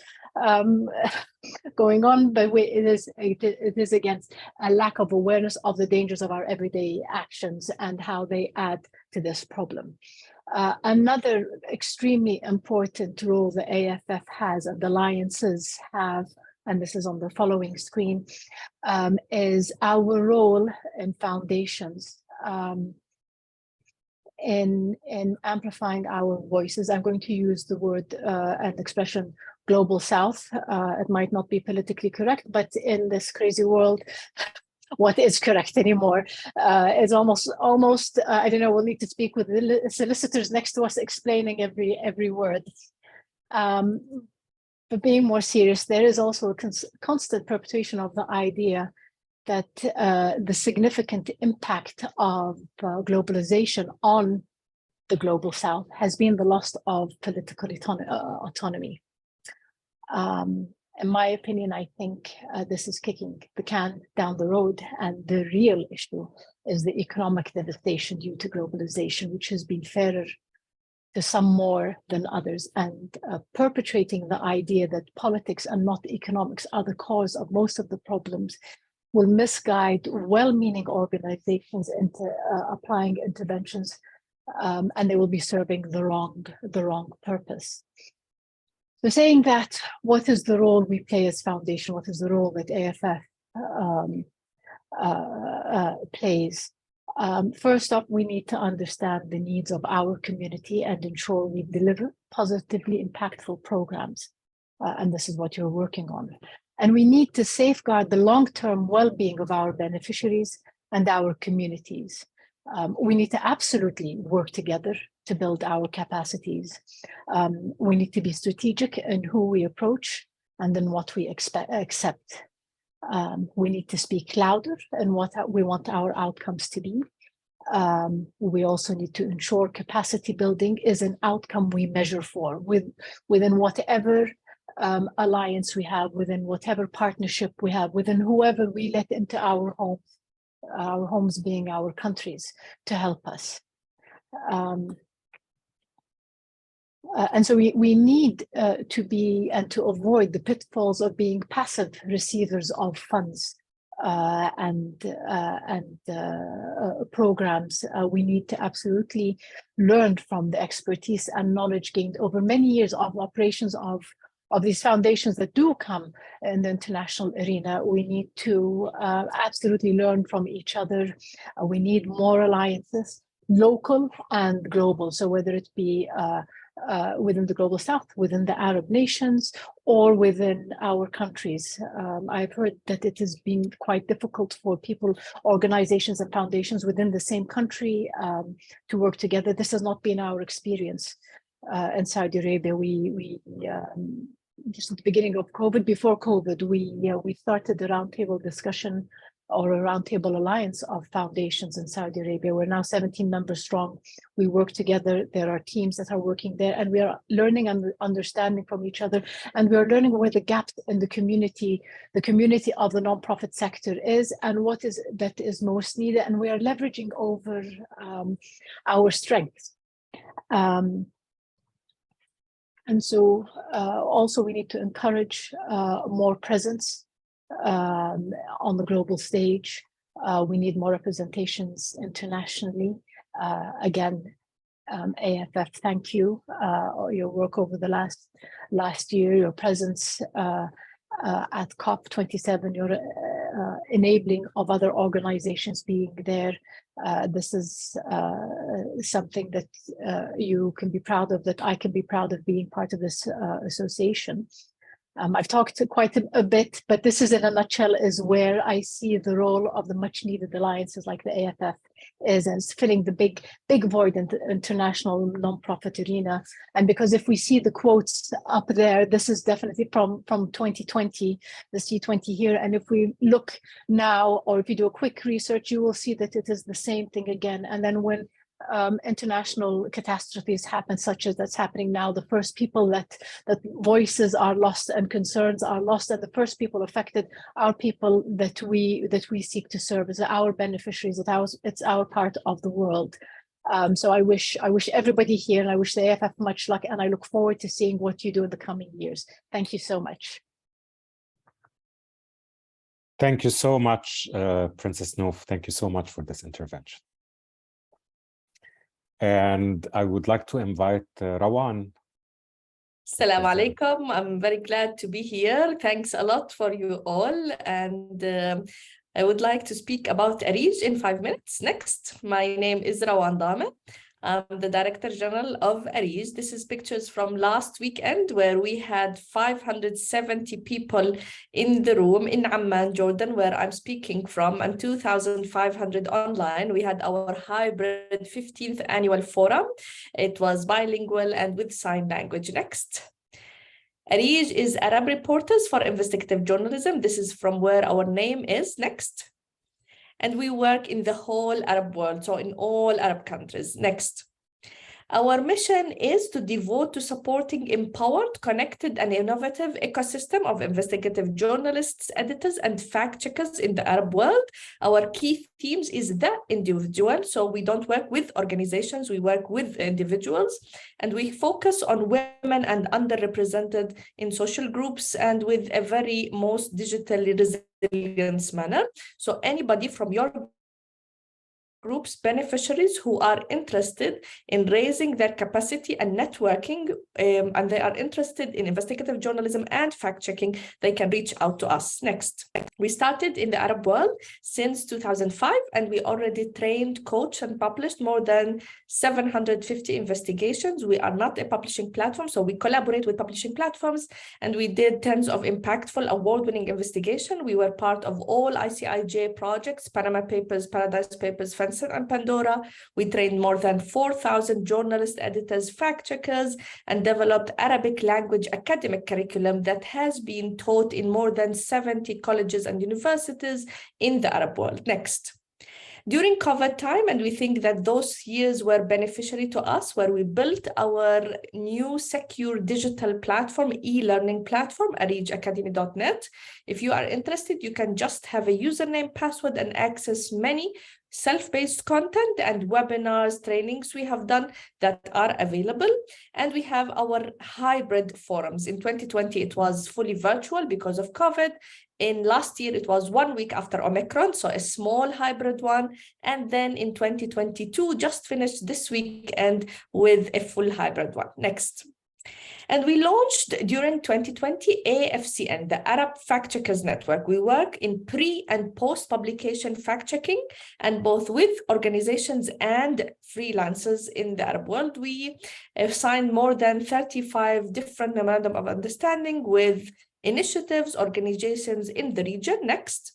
going on. But it is against a lack of awareness of the dangers of our everyday actions and how they add to this problem. Another extremely important role the AFF has and the alliances have, and this is on the following screen, is our role in foundations. In amplifying our voices. I'm going to use the word and expression global south. It might not be politically correct, but in this crazy world, what is correct anymore is almost I don't know, we'll need to speak with the solicitors next to us explaining every word. But being more serious, there is also a constant perpetuation of the idea that the significant impact of globalization on the global south has been the loss of political autonomy. In my opinion, I think this is kicking the can down the road, and the real issue is the economic devastation due to globalization, which has been fairer to some more than others, and perpetrating the idea that politics and not economics are the cause of most of the problems will misguide well-meaning organizations into applying interventions, and they will be serving the wrong purpose. So saying that, what is the role we play as foundation? What is the role that AFF plays? First up, we need to understand the needs of our community and ensure we deliver positively impactful programs. And this is what you're working on. And we need to safeguard the long-term well-being of our beneficiaries and our communities. We need to absolutely work together to build our capacities. We need to be strategic in who we approach and in what we accept. We need to speak louder in what we want our outcomes to be. We also need to ensure capacity building is an outcome we measure for within whatever alliance we have, within whatever partnership we have, within whoever we let into our homes being our countries, to help us. And so we need to be and to avoid the pitfalls of being passive receivers of funds and programs. We need to absolutely learn from the expertise and knowledge gained over many years of operations of these foundations that do come in the international arena. We need to absolutely learn from each other. We need more alliances, local and global. So whether it be within the global south, within the Arab nations, or within our countries. I've heard that it has been quite difficult for people, organizations and foundations within the same country to work together. This has not been our experience in Saudi Arabia. We just at the beginning of COVID, before COVID, we started a roundtable discussion or a roundtable alliance of foundations in Saudi Arabia. We're now 17 members strong. We work together. There are teams that are working there, and we are learning and understanding from each other. And we are learning where the gap in the community of the nonprofit sector is, and what is that is most needed. And we are leveraging over our strengths. And so also we need to encourage more presence on the global stage. We need more representations internationally. Again, AFF, thank you. Your work over the last year, your presence at COP27, your enabling of other organizations being there. This is something that you can be proud of, that I can be proud of being part of this association. I've talked quite a bit, but this is in a nutshell is where I see the role of the much needed alliances like the AFF is as filling the big void in the international nonprofit arena. And because if we see the quotes up there, this is definitely from 2020, the C20 here. And if we look now, or if you do a quick research, you will see that it is the same thing again. And then when international catastrophes happen, such as that's happening now, the first people that voices are lost and concerns are lost, and the first people affected are people that we seek to serve as our beneficiaries. It's our part of the world. So I wish everybody here, and I wish the AFF much luck, and I look forward to seeing what you do in the coming years. Thank you so much. Thank you so much, Princess Noof. Thank you so much for this intervention. And I would like to invite Rawan. Assalamu alaikum. I'm very glad to be here. Thanks a lot for you all. And I would like to speak about ARIJ in 5 minutes. Next, my name is Rawan Dame. I'm the Director General of ARIJ. This is pictures from last weekend where we had 570 people in the room in Amman, Jordan, where I'm speaking from, and 2,500 online. We had our hybrid 15th annual forum. It was bilingual and with sign language. Next. ARIJ is Arab Reporters for Investigative Journalism. This is from where our name is. Next. And we work in the whole Arab world, so in all Arab countries. Next. Our mission is to devote to supporting empowered, connected, and innovative ecosystem of investigative journalists, editors, and fact-checkers in the Arab world. Our key themes is the individual, so we don't work with organizations, we work with individuals, and we focus on women and underrepresented in social groups and with a very most digitally resilient manner. So anybody from your groups, beneficiaries who are interested in raising their capacity and networking, and they are interested in investigative journalism and fact-checking, they can reach out to us. Next. We started in the Arab world since 2005, and we already trained, coached, and published more than 750 investigations. We are not a publishing platform, so we collaborate with publishing platforms, and we did tens of impactful award-winning investigations. We were part of all ICIJ projects, Panama Papers, Paradise Papers, and Pandora. We trained more than 4,000 journalists, editors, fact-checkers, and developed Arabic language academic curriculum that has been taught in more than 70 colleges and universities in the Arab world. Next. During COVID time, and we think that those years were beneficiary to us, where we built our new secure digital platform, e-learning platform, ARIJacademy.net. If you are interested, you can just have a username, password, and access many self-paced content and webinars, trainings we have done that are available. And we have our hybrid forums. In 2020, it was fully virtual because of COVID. In last year, it was 1 week after Omicron, so a small hybrid one. And then in 2022, just finished this weekend with a full hybrid one. Next. And we launched during 2020 AFCN, the Arab Fact Checkers Network. We work in pre and post publication fact checking, and both with organizations and freelancers in the Arab world. We have signed more than 35 different memorandum of understanding with initiatives, organizations in the region. Next.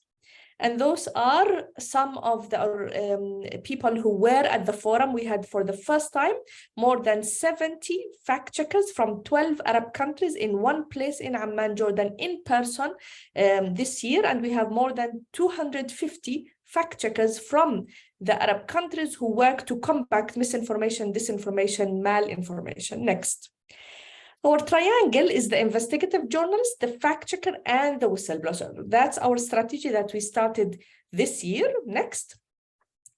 And those are some of the people who were at the forum. We had for the first time more than 70 fact checkers from 12 Arab countries in one place in Amman, Jordan, in person this year. And we have more than 250 fact checkers from the Arab countries who work to combat misinformation, disinformation, malinformation. Next. Our triangle is the investigative journalist, the fact checker, and the whistleblower. That's our strategy that we started this year. Next.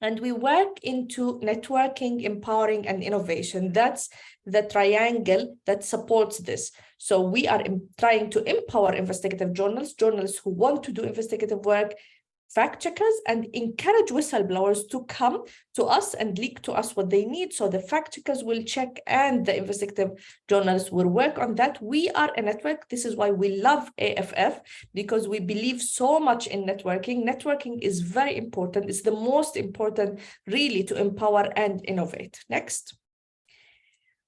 And we work into networking, empowering, and innovation. That's the triangle that supports this. So we are trying to empower investigative journalists, journalists who want to do investigative work, fact checkers, and encourage whistleblowers to come to us and leak to us what they need. So the fact checkers will check and the investigative journalists will work on that. We are a network. This is why we love AFF, because we believe so much in networking. Networking is very important. It's the most important really to empower and innovate. Next.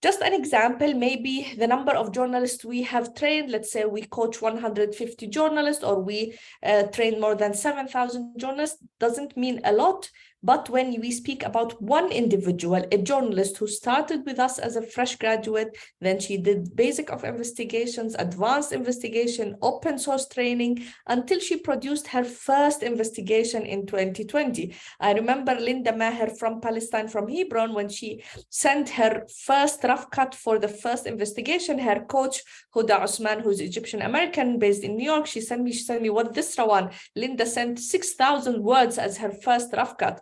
Just an example, maybe the number of journalists we have trained, let's say we coach 150 journalists, or we train more than 7,000 journalists, doesn't mean a lot. But when we speak about one individual, a journalist who started with us as a fresh graduate, then she did basic of investigations, advanced investigation, open source training, until she produced her first investigation in 2020. I remember Linda Maher from Palestine, from Hebron, when she sent her first rough cut for the first investigation, her coach, Huda Osman, who's Egyptian American based in New York, she sent me, what this, Rawan? Linda sent 6,000 words as her first rough cut.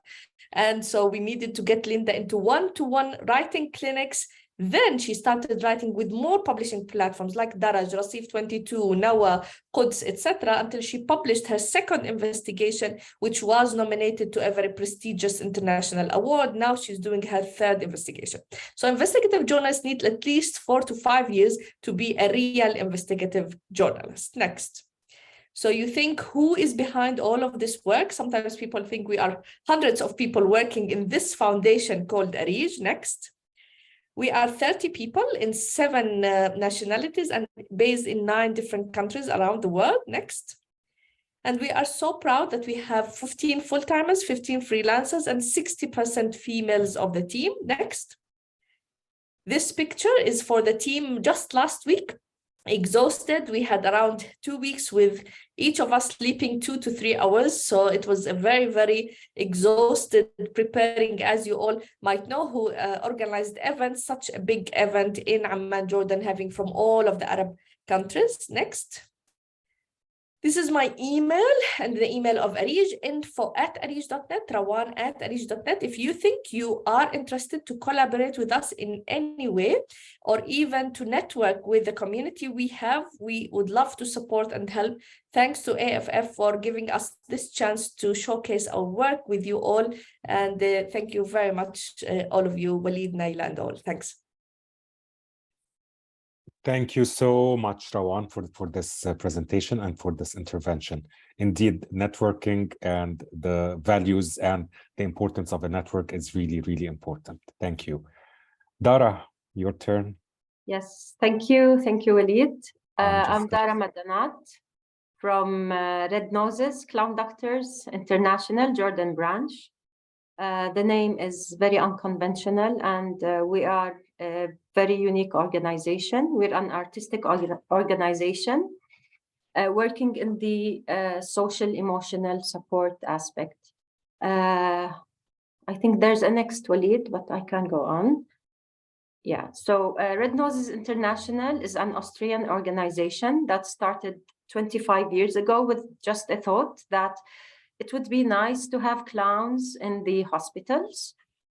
And so we needed to get Linda into one-to-one writing clinics. Then she started writing with more publishing platforms like ARIJ, Rasif 22, Nawa, Quds, etc., until she published her second investigation, which was nominated to a very prestigious international award. Now she's doing her third investigation. So investigative journalists need at least 4 to 5 years to be a real investigative journalist. Next. So you think, who is behind all of this work? Sometimes people think we are hundreds of people working in this foundation called ARIJ. Next. We are 30 people in 7 nationalities and based in 9 different countries around the world. Next. And we are so proud that we have 15 full-timers, 15 freelancers, and 60% females of the team. Next. This picture is for the team just last week. Exhausted. We had around 2 weeks with each of us sleeping 2 to 3 hours. So it was a very, very exhausted preparing, as you all might know, who organized events, such a big event in Amman, Jordan, having from all of the Arab countries. Next. This is my email and the email of ARIJ, info@arij.net, rawan@arij.net. If you think you are interested to collaborate with us in any way, or even to network with the community we have, we would love to support and help. Thanks to AFF for giving us this chance to showcase our work with you all. And thank you very much, all of you, Walid, Naila, and all. Thanks. Thank you so much, Rawan, for this presentation and for this intervention. Indeed, networking and the values and the importance of a network is really, really important. Thank you. Dara, your turn. Yes, thank you. Thank you, Walid. I'm Dara Madanat from Red Noses Clown Doctors International, Jordan branch. The name is very unconventional, and we are a very unique organization. We're an artistic organization working in the social emotional support aspect. I think there's a next, Walid, but I can go on. Yeah, so Red Noses International is an Austrian organization that started 25 years ago with just a thought that it would be nice to have clowns in the hospitals.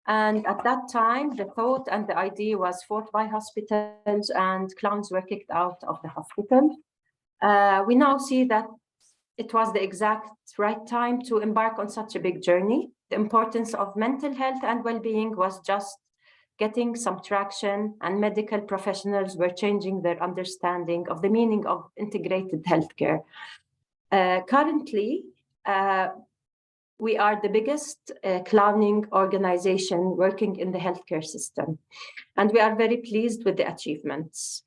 And at that time, the thought and the idea was fought by hospitals, and clowns were kicked out of the hospital. We now see that it was the exact right time to embark on such a big journey. The importance of mental health and well-being was just getting some traction, and medical professionals were changing their understanding of the meaning of integrated healthcare. Currently, we are the biggest clowning organization working in the healthcare system, and we are very pleased with the achievements.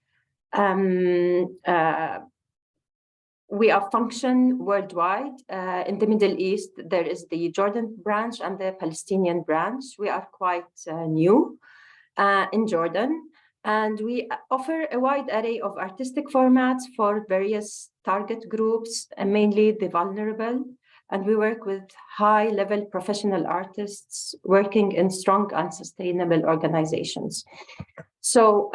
We are function worldwide. In the Middle East, there is the Jordan branch and the Palestinian branch. We are quite new in Jordan, and we offer a wide array of artistic formats for various target groups, and mainly the vulnerable. And we work with high-level professional artists working in strong and sustainable organizations. So,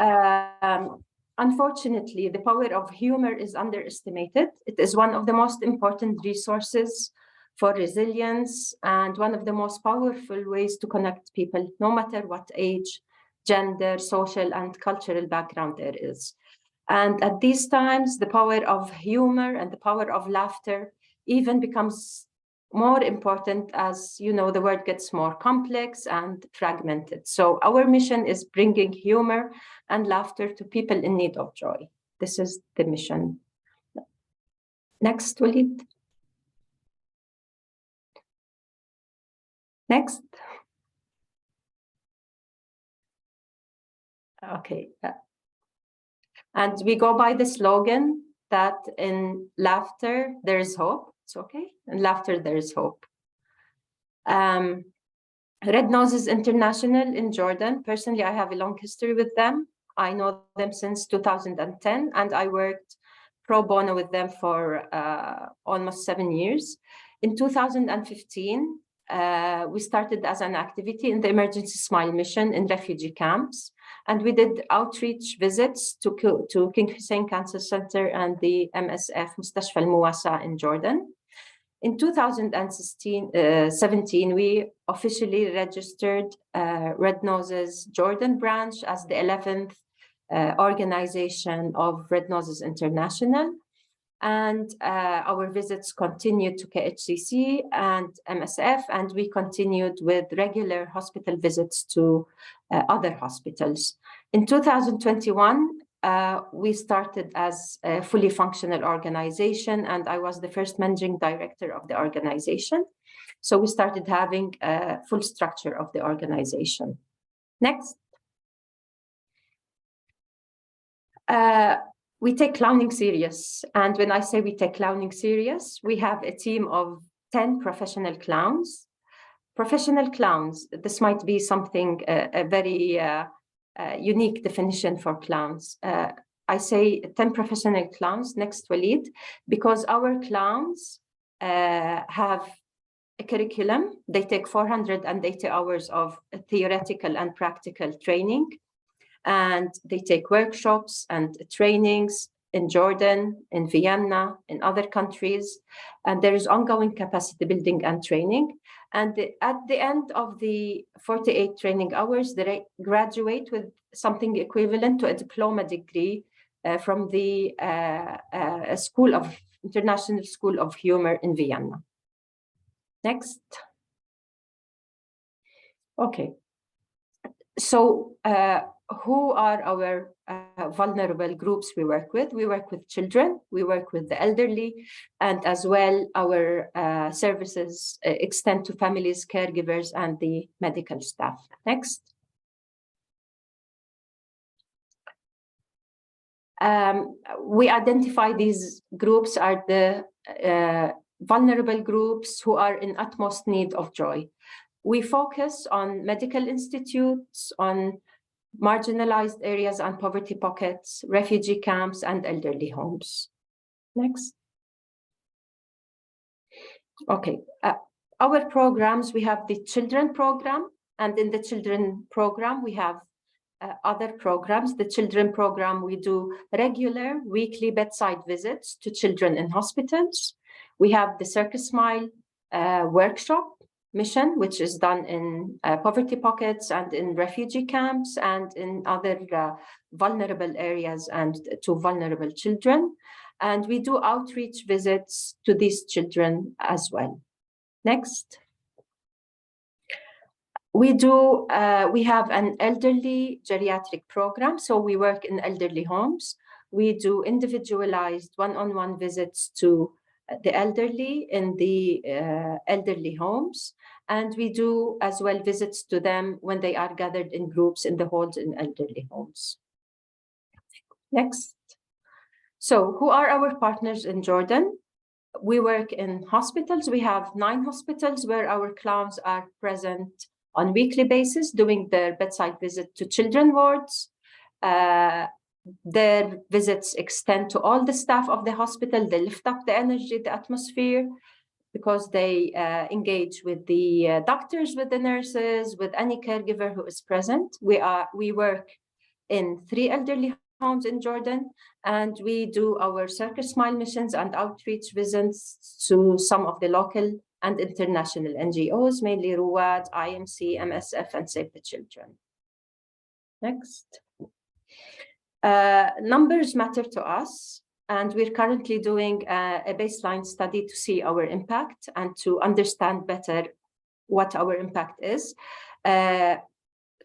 unfortunately, the power of humor is underestimated. It is one of the most important resources for resilience and one of the most powerful ways to connect people, no matter what age, gender, social, and cultural background there is. And at these times, the power of humor and the power of laughter even becomes more important as, you know, the world gets more complex and fragmented. So our mission is bringing humor and laughter to people in need of joy. This is the mission. Next, Walid. Next. Okay. And we go by the slogan that in laughter, there is hope. It's okay. In laughter, there is hope. Red Noses International in Jordan. Personally, I have a long history with them. I know them since 2010, and I worked pro bono with them for almost 7 years. In 2015, we started as an activity in the Emergency Smile mission in refugee camps. And we did outreach visits to King Hussein Cancer Center and the MSF Mustashfa al-Muwasa in Jordan. In 2017, we officially registered Red Noses Jordan branch as the 11th organization of Red Noses International. And our visits continued to KHCC and MSF, and we continued with regular hospital visits to other hospitals. In 2021, we started as a fully functional organization, and I was the first managing director of the organization. So we started having a full structure of the organization. Next. We take clowning serious. And when I say we take clowning serious, we have a team of 10 professional clowns. Professional clowns, this might be something, a very unique definition for clowns. I say 10 professional clowns, next Khalid, because our clowns have a curriculum. They take 480 hours of theoretical and practical training. And they take workshops and trainings in Jordan, in Vienna, in other countries. And there is ongoing capacity building and training. And at the end of the 48 training hours, they graduate with something equivalent to a diploma degree from the International School of Humor in Vienna. Next. Okay. So, who are our vulnerable groups we work with? We work with children, we work with the elderly, and as well our services extend to families, caregivers, and the medical staff. Next. We identify these groups are the vulnerable groups who are in utmost need of joy. We focus on medical institutes, on marginalized areas and poverty pockets, refugee camps, and elderly homes. Next. Okay, our programs, we have the children program, and in the children program, we have other programs. The children program, we do regular weekly bedside visits to children in hospitals. We have the Circus Smile workshop mission, which is done in poverty pockets and in refugee camps and in other vulnerable areas and to vulnerable children. And we do outreach visits to these children as well. Next. We have an elderly geriatric program. So we work in elderly homes. We do individualized one-on-one visits to the elderly in the elderly homes. And we do as well visits to them when they are gathered in groups in the halls in elderly homes. Next. So who are our partners in Jordan? We work in hospitals. We have 9 hospitals where our clowns are present on a weekly basis, doing their bedside visit to children wards. Their visits extend to all the staff of the hospital. They lift up the energy, the atmosphere, because they engage with the doctors, with the nurses, with any caregiver who is present. We work in 3 elderly homes in Jordan, and we do our Circus Smile missions and outreach visits to some of the local and international NGOs, mainly Ruwad, IMC, MSF, and Save the Children. Next. Numbers matter to us, and we're currently doing a baseline study to see our impact and to understand better what our impact is.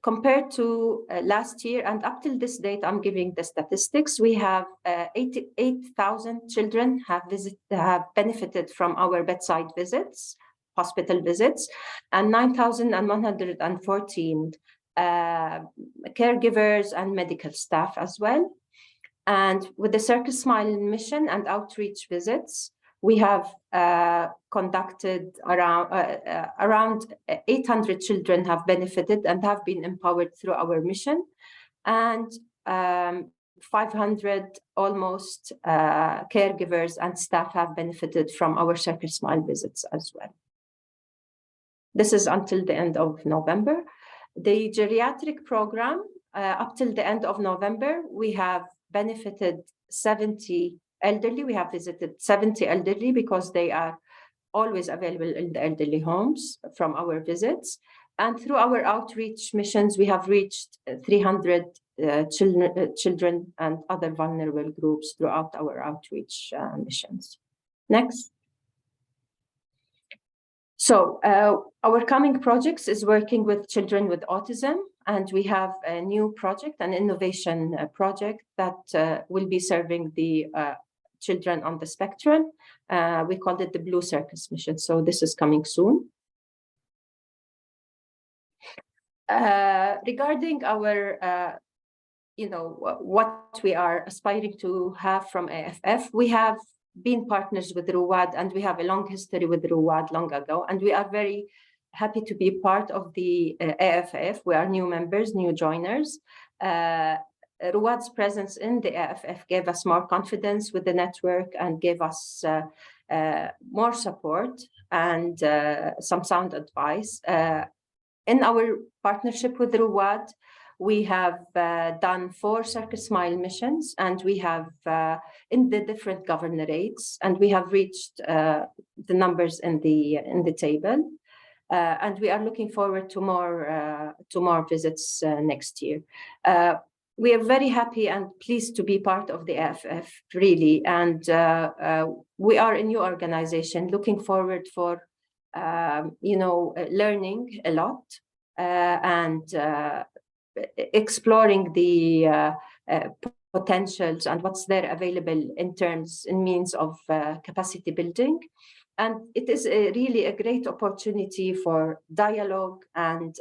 Compared to last year and up till this date, I'm giving the statistics. We have 88,000 children have benefited from our bedside visits, hospital visits, and 9,114 caregivers and medical staff as well. And with the Circus Smile mission and outreach visits, we have conducted around 800 children have benefited and have been empowered through our mission, and 500 almost caregivers and staff have benefited from our Circus Smile visits as well. This is until the end of November. The geriatric program, up till the end of November, we have benefited 70 elderly. We have visited 70 elderly because they are always available in the elderly homes from our visits. And through our outreach missions, we have reached 300 children and other vulnerable groups throughout our outreach missions. Next. So our coming projects is working with children with autism, and we have a new project, an innovation project that will be serving the children on the spectrum. We called it the Blue Circus Mission. So this is coming soon. Regarding our, what we are aspiring to have from AFF, we have been partners with Ruwad, and we have a long history with Ruwad long ago, and we are very happy to be part of the AFF. We are new members, new joiners. Ruwad's presence in the AFF gave us more confidence with the network and gave us more support and some sound advice. In our partnership with Ruwad, we have done 4 Circus Smile missions, and we have in the different governorates, and we have reached the numbers in the table, and we are looking forward to more visits next year. We are very happy and pleased to be part of the AFF, really, and we are a new organization looking forward for learning a lot and exploring the potentials and what's there available in means of capacity building. And it is really a great opportunity for dialogue and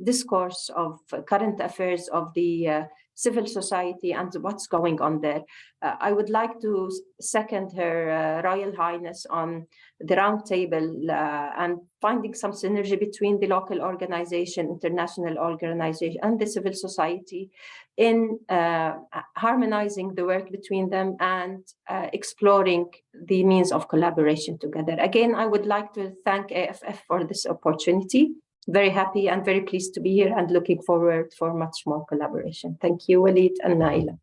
discourse of current affairs of the civil society and what's going on there. I would like to second Her Royal Highness on the roundtable and finding some synergy between the local organization, international organization, and the civil society in harmonizing the work between them and exploring the means of collaboration together. Again, I would like to thank AFF for this opportunity. Very happy and very pleased to be here and looking forward for much more collaboration. Thank you, Walid and Naila.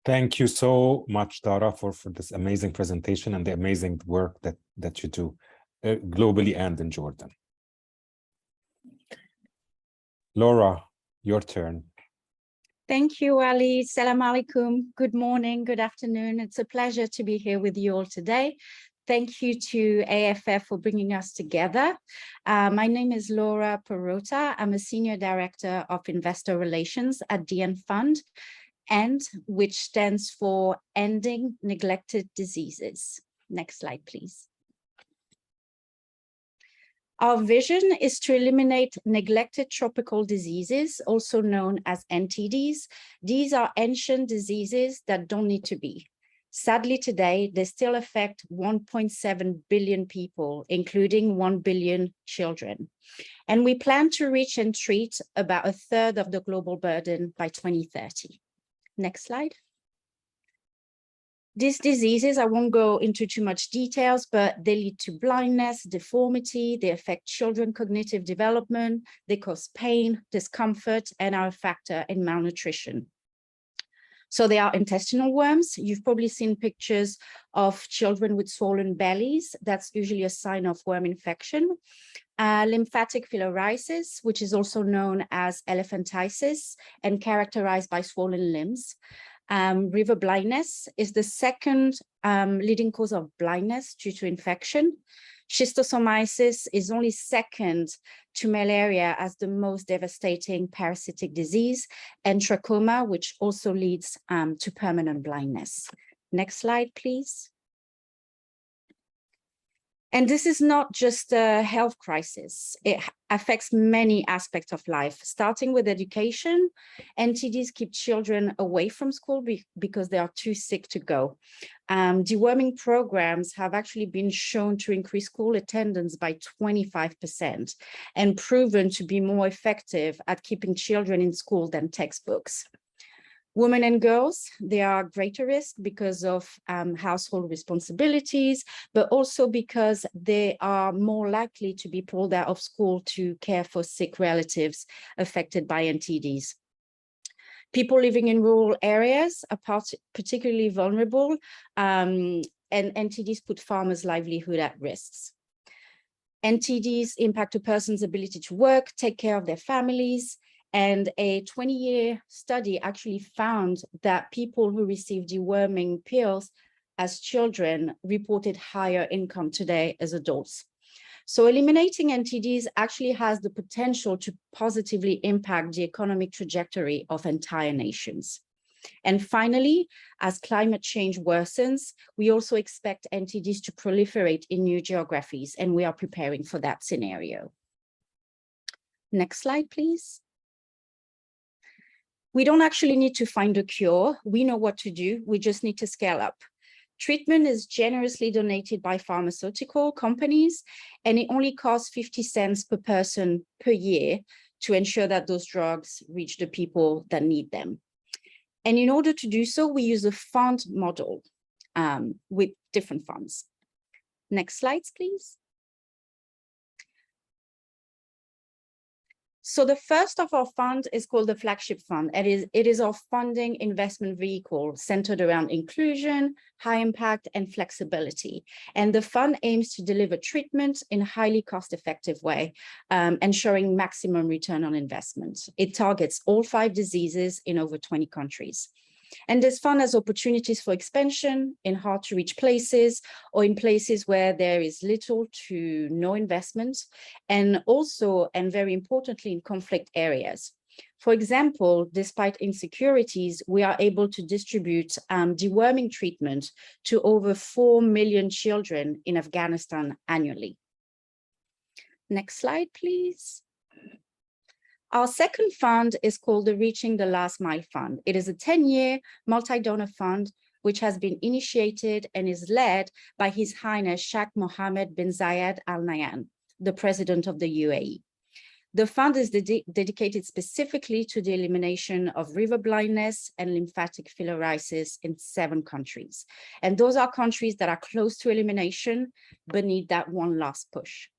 Thank you so much, Dara, for this amazing presentation and the amazing work that you do globally and in Jordan. Laura, your turn. Thank you, Ali. Salam alaikum. Good morning, good afternoon. It's a pleasure to be here with you all today. Thank you to AFF for bringing us together. My name is Laura Perota. I'm a Senior Director of Investor Relations at DN Fund, and which stands for Ending Neglected Diseases. Next slide, please. Our vision is to eliminate neglected tropical diseases, also known as NTDs. These are ancient diseases that don't need to be. Sadly, today, they still affect 1.7 billion people, including 1 billion children. And we plan to reach and treat about 1/3 of the global burden by 2030. Next slide. These diseases, I won't go into too much details, but they lead to blindness, deformity, they affect children's cognitive development, they cause pain, discomfort, and are a factor in malnutrition. So they are intestinal worms. You've probably seen pictures of children with swollen bellies. That's usually a sign of worm infection. Lymphatic filariasis, which is also known as elephantiasis and characterized by swollen limbs. River blindness is the second leading cause of blindness due to infection. Schistosomiasis is only second to malaria as the most devastating parasitic disease, and trachoma, which also leads to permanent blindness. Next slide, please. And this is not just a health crisis. It affects many aspects of life, starting with education. NTDs keep children away from school because they are too sick to go. Deworming programs have actually been shown to increase school attendance by 25% and proven to be more effective at keeping children in school than textbooks. Women and girls, they are at greater risk because of household responsibilities, but also because they are more likely to be pulled out of school to care for sick relatives affected by NTDs. People living in rural areas are particularly vulnerable, and NTDs put farmers' livelihood at risk. NTDs impact a person's ability to work, take care of their families, and a 20-year study actually found that people who received deworming pills as children reported higher income today as adults. So eliminating NTDs actually has the potential to positively impact the economic trajectory of entire nations. And finally, as climate change worsens, we also expect NTDs to proliferate in new geographies, and we are preparing for that scenario. Next slide, please. We don't actually need to find a cure. We know what to do. We just need to scale up. Treatment is generously donated by pharmaceutical companies, and it only costs 50 cents per person per year to ensure that those drugs reach the people that need them. And in order to do so, we use a fund model with different funds. Next slides, please. So the first of our fund is called the Flagship Fund. It is our funding investment vehicle centered around inclusion, high impact, and flexibility. And the fund aims to deliver treatment in a highly cost-effective way, ensuring maximum return on investment. It targets all 5 diseases in over 20 countries. And this fund has opportunities for expansion in hard-to-reach places or in places where there is little to no investment, and also, and very importantly, in conflict areas. For example, despite insecurities, we are able to distribute deworming treatment to over 4 million children in Afghanistan annually. Next slide, please. Our second fund is called the Reaching the Last Mile Fund. It is a 10-year multi-donor fund which has been initiated and is led by His Highness Sheikh Mohammed bin Zayed Al Nahyan, the President of the UAE. The fund is dedicated specifically to the elimination of river blindness and lymphatic filariasis in 7 countries. And those are countries that are close to elimination, but need that one last push.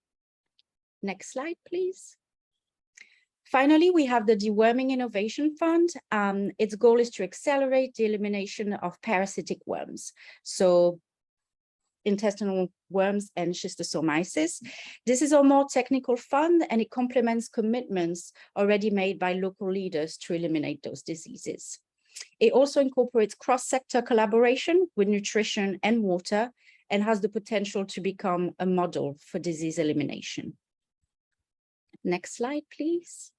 Next slide, please. Finally, we have the Deworming Innovation Fund. Its goal is to accelerate the elimination of parasitic worms, so intestinal worms and schistosomiasis. This is a more technical fund, and it complements commitments already made by local leaders to eliminate those diseases. It also incorporates cross-sector collaboration with nutrition and water, and has the potential to become a model for disease elimination. Next slide, please.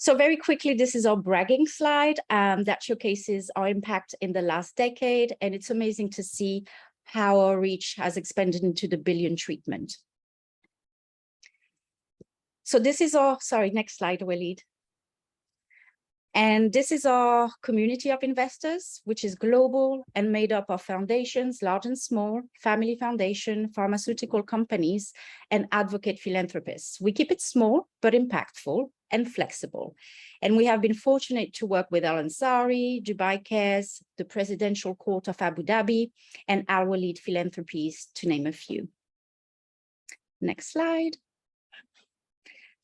So very quickly, this is our bragging slide that showcases our impact in the last decade. And it's amazing to see how our reach has expanded into the billion treatment. So this is our, sorry, next slide, Khalid. And this is our community of investors, which is global and made up of foundations, large and small, family foundation, pharmaceutical companies, and advocate philanthropists. We keep it small, but impactful and flexible. And we have been fortunate to work with Al Ansari, Dubai Cares, the Presidential Court of Abu Dhabi, and Al Walid Philanthropies, to name a few. Next slide.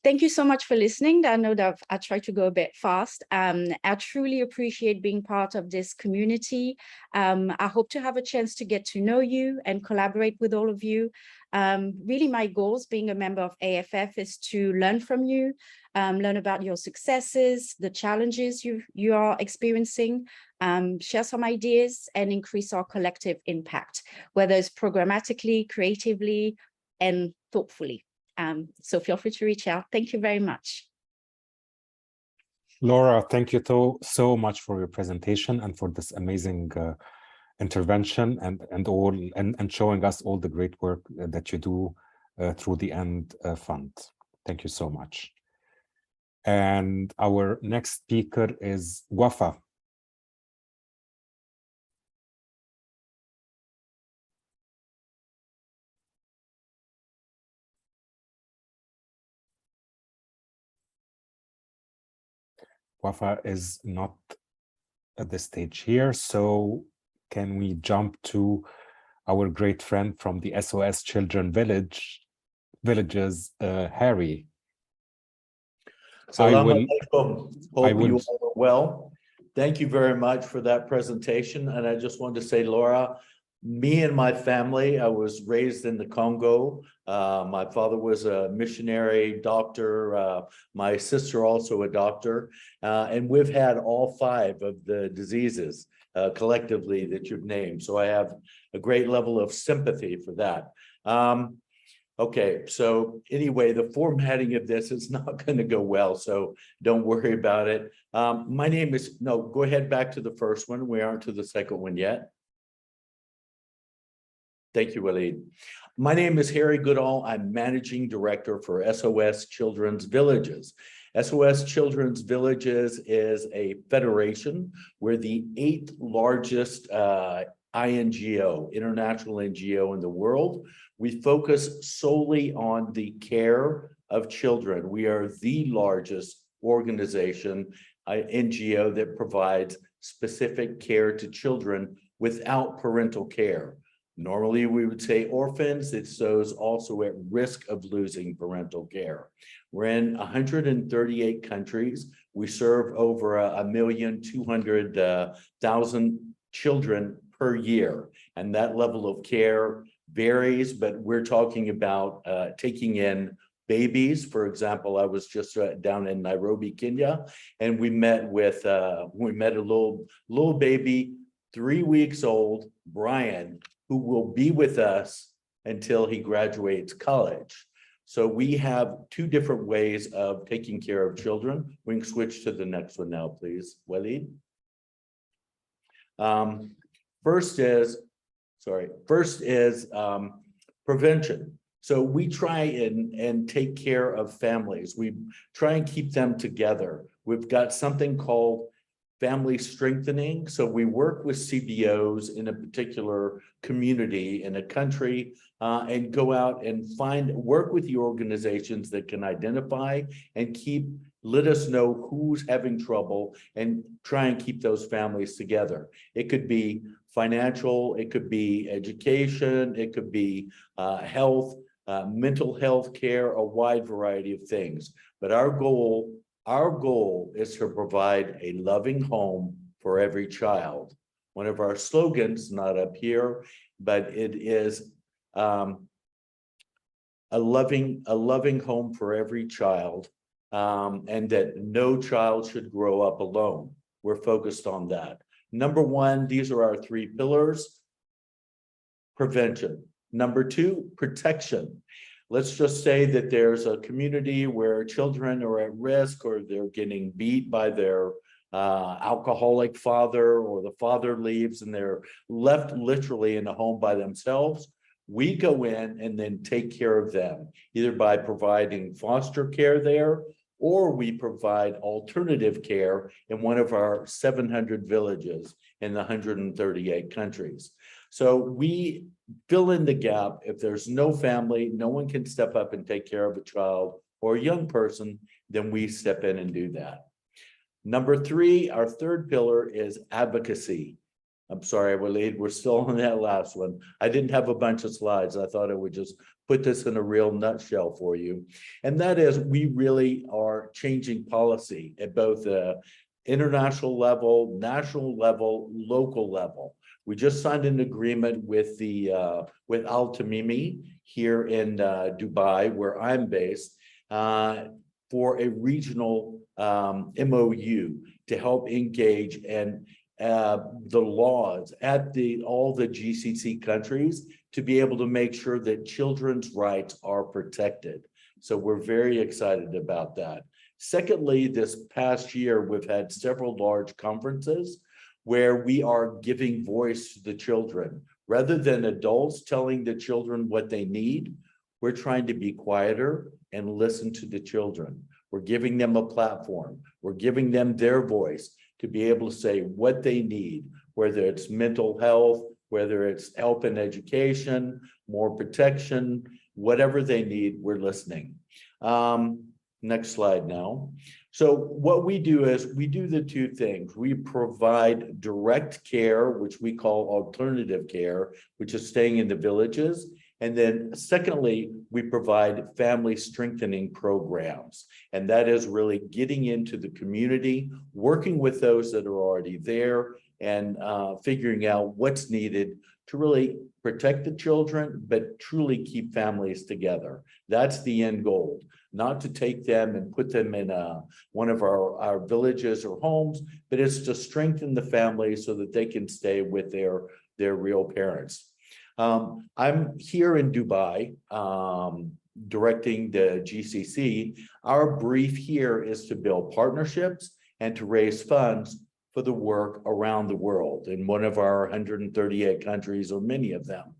Thank you so much for listening. I know that I tried to go a bit fast. I truly appreciate being part of this community. I hope to have a chance to get to know you and collaborate with all of you. Really, my goals being a member of AFF is to learn from you, learn about your successes, the challenges you are experiencing, share some ideas, and increase our collective impact, whether it's programmatically, creatively, and thoughtfully. So feel free to reach out. Thank you very much. Laura, thank you so much for your presentation and for this amazing intervention and showing us all the great work that you do through the End Fund. Thank you so much. And our next speaker is Wafa. Wafa is not at the stage here, so can we jump to our great friend from the SOS Children Villages, Harry? Assalamu alaikum. Hope you all are well. Thank you very much for that presentation. And I just wanted to say, Laura, me and my family, I was raised in the Congo. My father was a missionary doctor. My sister also a doctor. And we've had all 5 of the diseases collectively that you've named. So I have a great level of sympathy for that. Okay, so anyway, the formatting of this is not going to go well, so don't worry about it. My name is, no, go ahead back to the first one. We aren't to the second one yet. Thank you, Khalid. My name is Harry Goodall. I'm Managing Director for SOS Children's Villages. SOS Children's Villages is a federation. We're the 8th largest INGO, international NGO in the world. We focus solely on the care of children. We are the largest organization, NGO, that provides specific care to children without parental care. Normally, we would say orphans. It's those also at risk of losing parental care. We're in 138 countries. We serve over 1,200,000 children per year, and that level of care varies, but we're talking about taking in babies. For example, I was just down in Nairobi, Kenya, and we met a little baby, 3 weeks old, Brian, who will be with us until he graduates college. So we have 2 different ways of taking care of children. We can switch to the next one now, please, Khalid. First is prevention. So we try and take care of families. We try and keep them together. We've got something called family strengthening. So we work with CBOs in a particular community in a country and go out and work with the organizations that can identify and let us know who's having trouble and try and keep those families together. It could be financial, it could be education, it could be health, mental health care, a wide variety of things. But our goal is to provide a loving home for every child. One of our slogans, not up here, but it is a loving home for every child, and that no child should grow up alone. We're focused on that. Number 1, these are our 3 pillars. Prevention. Number 2, protection. Let's just say that there's a community where children are at risk or they're getting beat by their alcoholic father, or the father leaves and they're left literally in a home by themselves. We go in and then take care of them, either by providing foster care there, or we provide alternative care in one of our 700 villages in the 138 countries. So we fill in the gap. If there's no family, no one can step up and take care of a child or a young person, then we step in and do that. Number 3, our 3rd pillar is advocacy. I'm sorry, Khalid, we're still on that last one. I didn't have a bunch of slides. I thought I would just put this in a real nutshell for you. And that is, we really are changing policy at both the international level, national level, local level. We just signed an agreement with Al Tamimi here in Dubai, where I'm based, for a regional MOU to help engage and the laws at all the GCC countries to be able to make sure that children's rights are protected. So we're very excited about that. Secondly, this past year, we've had several large conferences. where we are giving voice to the children. Rather than adults telling the children what they need, we're trying to be quieter and listen to the children. We're giving them a platform. We're giving them their voice to be able to say what they need, whether it's mental health, whether it's help in education, more protection, whatever they need, we're listening. Next slide now. So what we do is we do the two things. We provide direct care, which we call alternative care, which is staying in the villages. And then secondly, we provide family strengthening programs. And that is really getting into the community, working with those that are already there, and figuring out what's needed to really protect the children, but truly keep families together. That's the end goal, not to take them and put them in one of our villages or homes, but it's to strengthen the family so that they can stay with their real parents. I'm here in Dubai, directing the GCC. Our brief here is to build partnerships and to raise funds for the work around the world in one of our 138 countries, or many of them.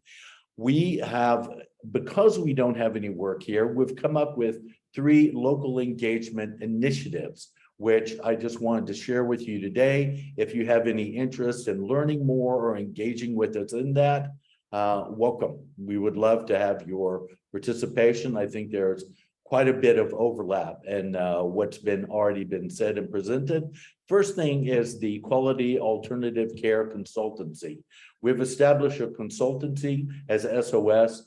We have, because we don't have any work here, we've come up with 3 local engagement initiatives, which I just wanted to share with you today. If you have any interest in learning more or engaging with us in that, welcome. We would love to have your participation. I think there's quite a bit of overlap in what's already been said and presented. First thing is the Quality Alternative Care Consultancy. We've established a consultancy as SOS,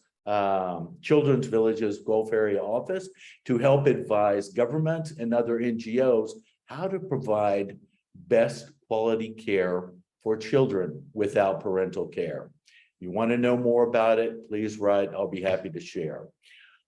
Children's Villages Gulf Area Office, to help advise government and other NGOs how to provide best quality care for children without parental care. You want to know more about it, please write. I'll be happy to share.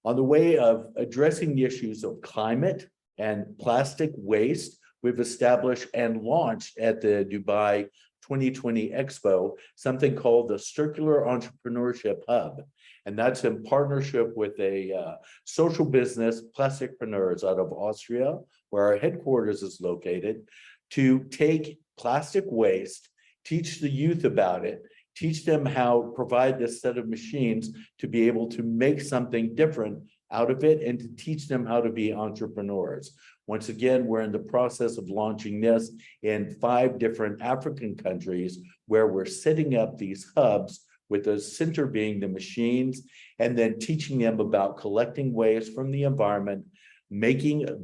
On the way of addressing the issues of climate and plastic waste, we've established and launched at the Dubai 2020 Expo something called the Circular Entrepreneurship Hub. And that's in partnership with a social business, Plasticpreneurs, out of Austria, where our headquarters is located, to take plastic waste, teach the youth about it, teach them how to provide this set of machines to be able to make something different out of it, and to teach them how to be entrepreneurs. Once again, we're in the process of launching this in 5 different African countries, where we're setting up these hubs, with the center being the machines, and then teaching them about collecting waste from the environment,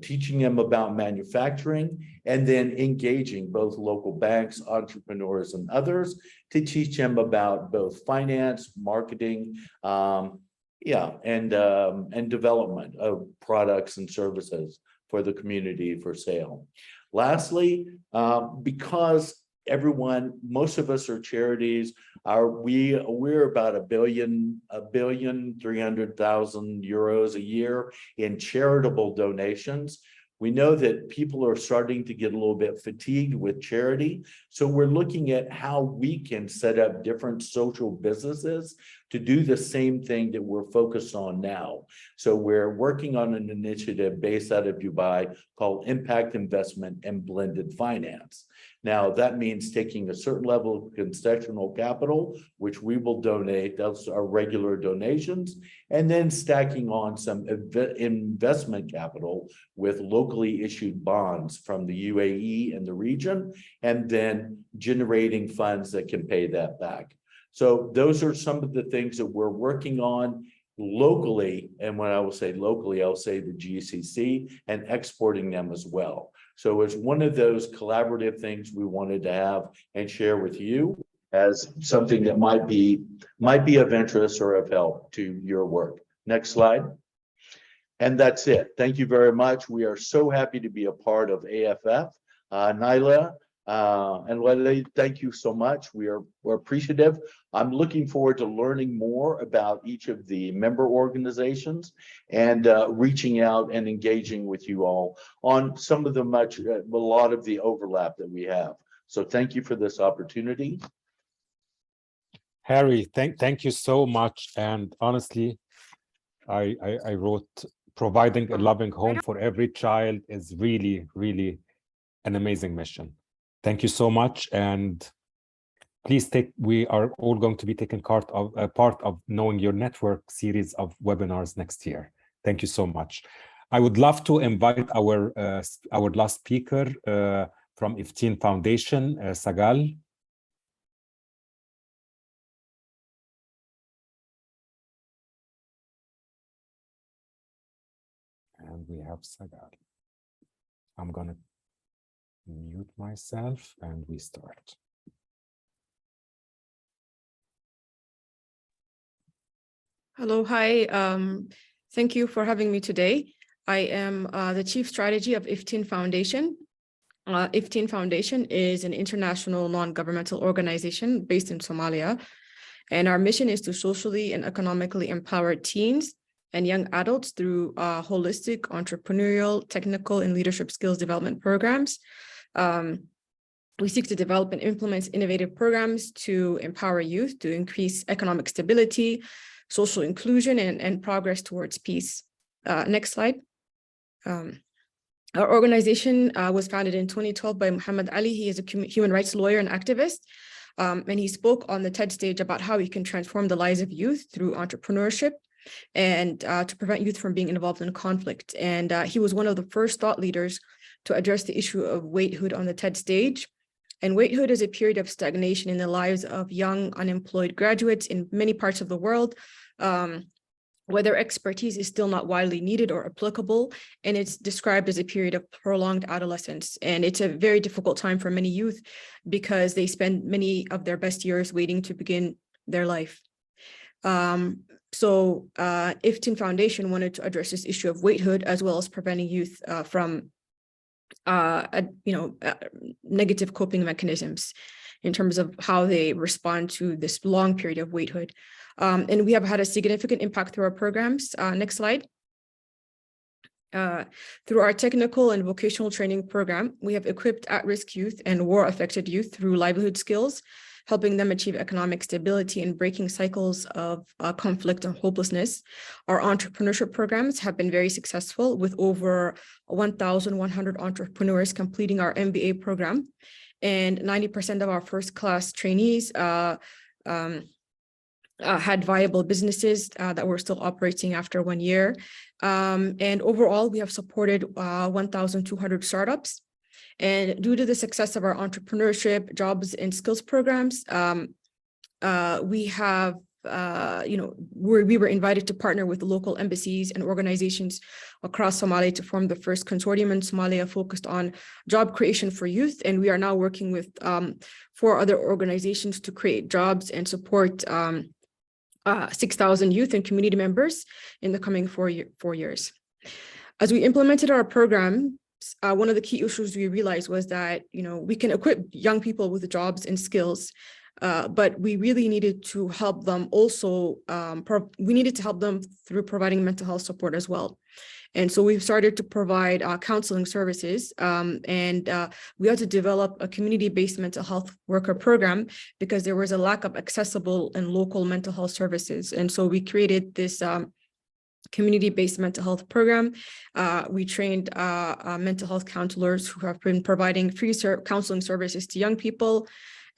teaching them about manufacturing, and then engaging both local banks, entrepreneurs, and others to teach them about both finance, marketing, and development of products and services for the community for sale. Lastly, because most of us are charities, we're about €1,300,000 a year in charitable donations. We know that people are starting to get a little bit fatigued with charity. So we're looking at how we can set up different social businesses to do the same thing that we're focused on now. So we're working on an initiative based out of Dubai called Impact Investment and Blended Finance. Now, that means taking a certain level of concessional capital, which we will donate, that's our regular donations, and then stacking on some investment capital with locally issued bonds from the UAE and the region, and then generating funds that can pay that back. So those are some of the things that we're working on locally, and when I will say locally, I'll say the GCC, and exporting them as well. So it's one of those collaborative things we wanted to have and share with you as something that might be of interest or of help to your work. Next slide. And that's it. Thank you very much. We are so happy to be a part of AFF. Naila and Khalid, thank you so much. We're appreciative. I'm looking forward to learning more about each of the member organizations and reaching out and engaging with you all on some of a lot of the overlap that we have. So thank you for this opportunity. Harry, thank you so much. And honestly, I wrote, providing a loving home for every child is really, really an amazing mission. Thank you so much. And we are all going to be taking part of Knowing Your Network series of webinars next year. Thank you so much. I would love to invite our last speaker from Iftiin Foundation, Sagal. And we have Sagal. I'm going to mute myself and we start. Hello, hi. Thank you for having me today. I am the Chief Strategy of Iftiin Foundation. Iftiin Foundation is an international non-governmental organization based in Somalia. And our mission is to socially and economically empower teens and young adults through holistic, entrepreneurial, technical, and leadership skills development programs. We seek to develop and implement innovative programs to empower youth to increase economic stability, social inclusion, and progress towards peace. Next slide. Our organization was founded in 2012 by Muhammad Ali. He is a human rights lawyer and activist. And he spoke on the TED stage about how we can transform the lives of youth through entrepreneurship and to prevent youth from being involved in conflict. And he was one of the first thought leaders to address the issue of waithood on the TED stage. And waithood is a period of stagnation in the lives of young unemployed graduates in many parts of the world, where their expertise is still not widely needed or applicable. And it's described as a period of prolonged adolescence. And it's a very difficult time for many youth because they spend many of their best years waiting to begin their life. So Iftiin Foundation wanted to address this issue of waithood as well as preventing youth from negative coping mechanisms in terms of how they respond to this long period of waithood. And we have had a significant impact through our programs. Next slide. Through our technical and vocational training program, we have equipped at-risk youth and war-affected youth through livelihood skills, helping them achieve economic stability and breaking cycles of conflict and hopelessness. Our entrepreneurship programs have been very successful, with over 1,100 entrepreneurs completing our MBA program, and 90% of our first-class trainees had viable businesses that were still operating after 1 year. And overall, we have supported 1,200 startups. And due to the success of our entrepreneurship, jobs, and skills programs, we have, we were invited to partner with local embassies and organizations across Somalia to form the first consortium in Somalia focused on job creation for youth. And we are now working with 4 other organizations to create jobs and support 6,000 youth and community members in the coming 4 years. As we implemented our program, one of the key issues we realized was that, we can equip young people with jobs and skills, but we really needed to help them also, we needed to help them through providing mental health support as well. And so we've started to provide counseling services, and we had to develop a community-based mental health worker program because there was a lack of accessible and local mental health services. And so we created this community-based mental health program. We trained mental health counselors who have been providing free counseling services to young people.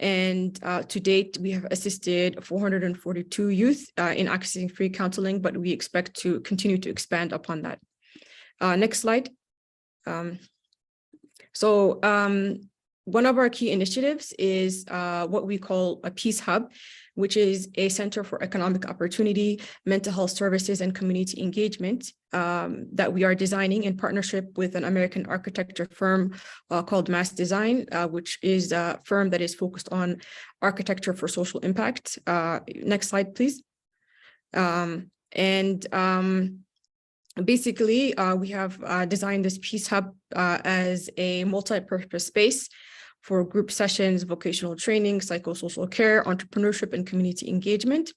And to date, we have assisted 442 youth in accessing free counseling, but we expect to continue to expand upon that. Next slide. One of our key initiatives is what we call a Peace Hub, which is a center for economic opportunity, mental health services, and community engagement that we are designing in partnership with an American architecture firm called Mass Design, which is a firm that is focused on architecture for social impact. Next slide, please. Basically, we have designed this Peace Hub as a multi-purpose space for group sessions, vocational training, psychosocial care, entrepreneurship, and community engagement.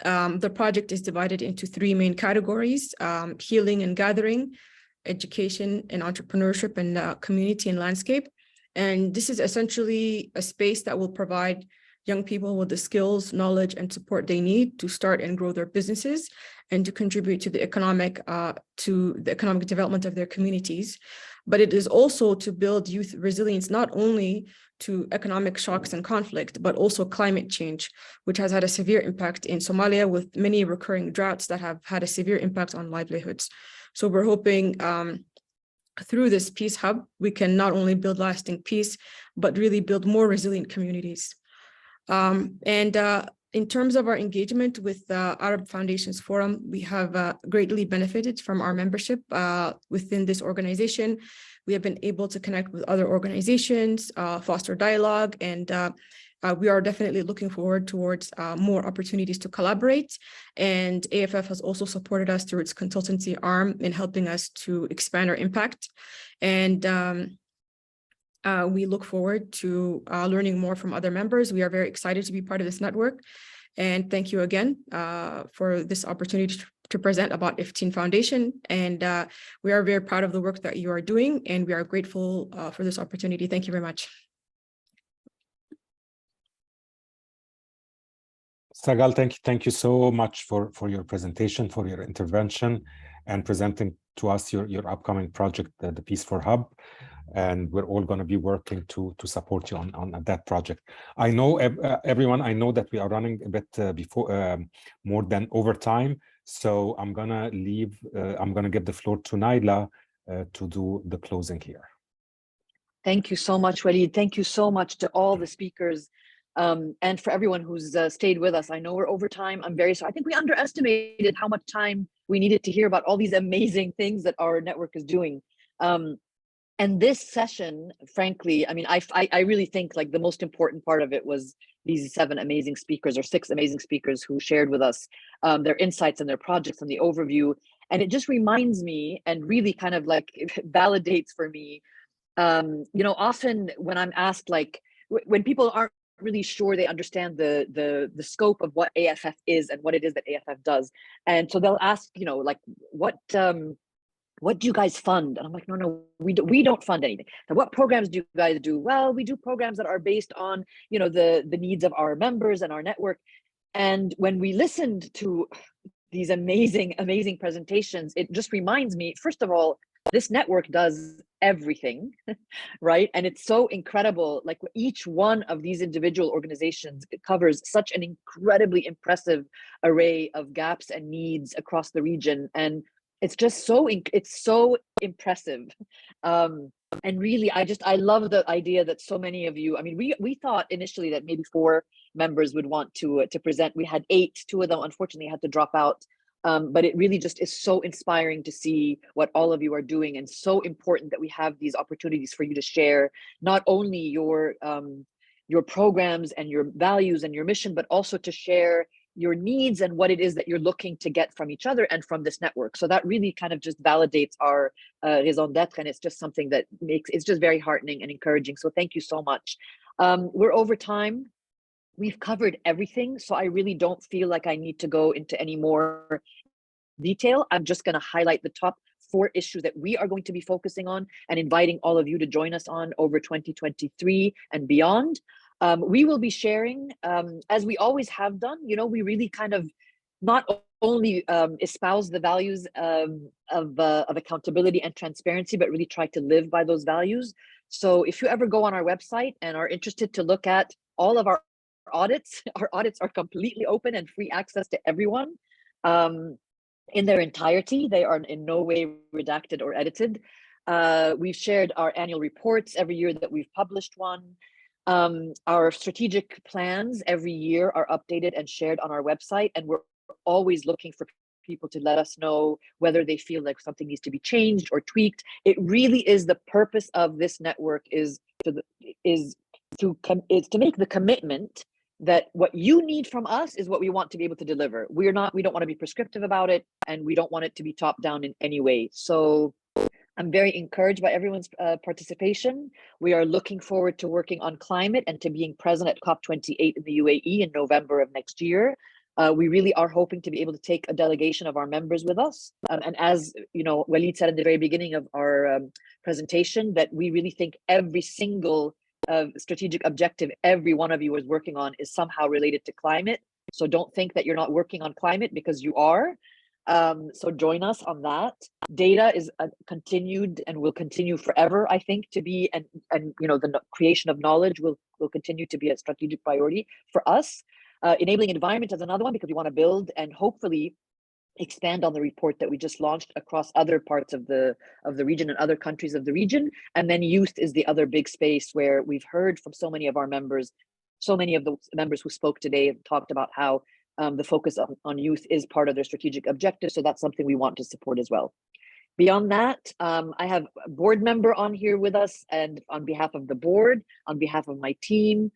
The project is divided into 3 main categories: healing and gathering, education and entrepreneurship, and community and landscape. And this is essentially a space that will provide young people with the skills, knowledge, and support they need to start and grow their businesses, and to contribute to the economic development of their communities. But it is also to build youth resilience, not only to economic shocks and conflict, but also climate change, which has had a severe impact in Somalia, with many recurring droughts that have had a severe impact on livelihoods. So we're hoping through this Peace Hub, we can not only build lasting peace, but really build more resilient communities. In terms of our engagement with the Arab Foundations Forum, we have greatly benefited from our membership within this organization. We have been able to connect with other organizations, foster dialogue, and we are definitely looking forward towards more opportunities to collaborate. And AFF has also supported us through its consultancy arm in helping us to expand our impact. And we look forward to learning more from other members. We are very excited to be part of this network. And thank you again for this opportunity to present about Iftiin Foundation. And we are very proud of the work that you are doing, and we are grateful for this opportunity. Thank you very much. Sagal, thank you so much for your presentation, for your intervention, and presenting to us your upcoming project, the Peace for Hub. And we're all going to be working to support you on that project. I know everyone, I know that we are running a bit more than over time. So I'm going to give the floor to Naila to do the closing here. Thank you so much, Walid. Thank you so much to all the speakers. And for everyone who's stayed with us. I know we're over time. I'm very sorry. I think we underestimated how much time we needed to hear about all these amazing things that our network is doing. And this session, frankly, I mean, I really think like the most important part of it was these 7 amazing speakers, or 6 amazing speakers, who shared with us their insights and their projects and the overview. And it just reminds me, and really kind of like validates for me, you know, often when I'm asked, like, when people aren't really sure they understand the scope of what AFF is and what it is that AFF does, and so they'll ask, you know, like, what do you guys fund? And I'm like, no, we don't fund anything. And what programs do you guys do? Well, we do programs that are based on, you know, the needs of our members and our network. And when we listened to these amazing presentations, it just reminds me, first of all, this network does everything, right? And it's so incredible. Like, each one of these individual organizations, it covers such an incredibly impressive array of gaps and needs across the region. And it's just so impressive. And really, I love the idea that so many of you, I mean, we thought initially that maybe 4 members would want to present. We had 8, 2 of them unfortunately had to drop out. But it really just is so inspiring to see what all of you are doing, and so important that we have these opportunities for you to share not only your programs and your values and your mission, but also to share your needs and what it is that you're looking to get from each other and from this network. So that really kind of just validates our raison d'etre, and it's just something that it's just very heartening and encouraging. So thank you so much. We're over time. We've covered everything, so I really don't feel like I need to go into any more detail. I'm just going to highlight the top 4 issues that we are going to be focusing on and inviting all of you to join us on over 2023 and beyond. We will be sharing, as we always have done, you know, we really kind of not only espouse the values of accountability and transparency, but really try to live by those values. So if you ever go on our website and are interested to look at all of our audits are completely open and free access to everyone in their entirety. They are in no way redacted or edited. We've shared our annual reports every year that we've published one. Our strategic plans every year are updated and shared on our website, and we're always looking for people to let us know whether they feel like something needs to be changed or tweaked. It really is the purpose of this network is to make the commitment that what you need from us is what we want to be able to deliver. We don't want to be prescriptive about it, and we don't want it to be top down in any way. So I'm very encouraged by everyone's participation. We are looking forward to working on climate and to being present at COP28 in the UAE in November of next year. We really are hoping to be able to take a delegation of our members with us. And as you know, Walid said in the very beginning of our presentation, that we really think every single strategic objective every one of you is working on is somehow related to climate. So don't think that you're not working on climate, because you are. So join us on that. Data is continued and will continue forever, I think, to be, and the creation of knowledge will continue to be a strategic priority for us. Enabling environment is another one, because we want to build and hopefully expand on the report that we just launched across other parts of the region and other countries of the region. And then youth is the other big space where we've heard from so many of our members. So many of the members who spoke today have talked about how the focus on youth is part of their strategic objective. So that's something we want to support as well. Beyond that, I have a board member on here with us, and on behalf of the board, on behalf of my team,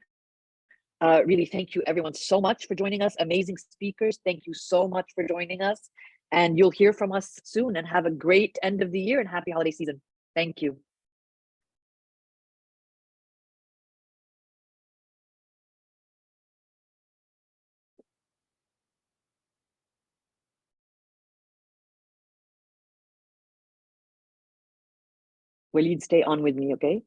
really thank you everyone so much for joining us. Amazing speakers, thank you so much for joining us. And you'll hear from us soon, and have a great end of the year and happy holiday season. Thank you. Khalid, stay on with me, okay?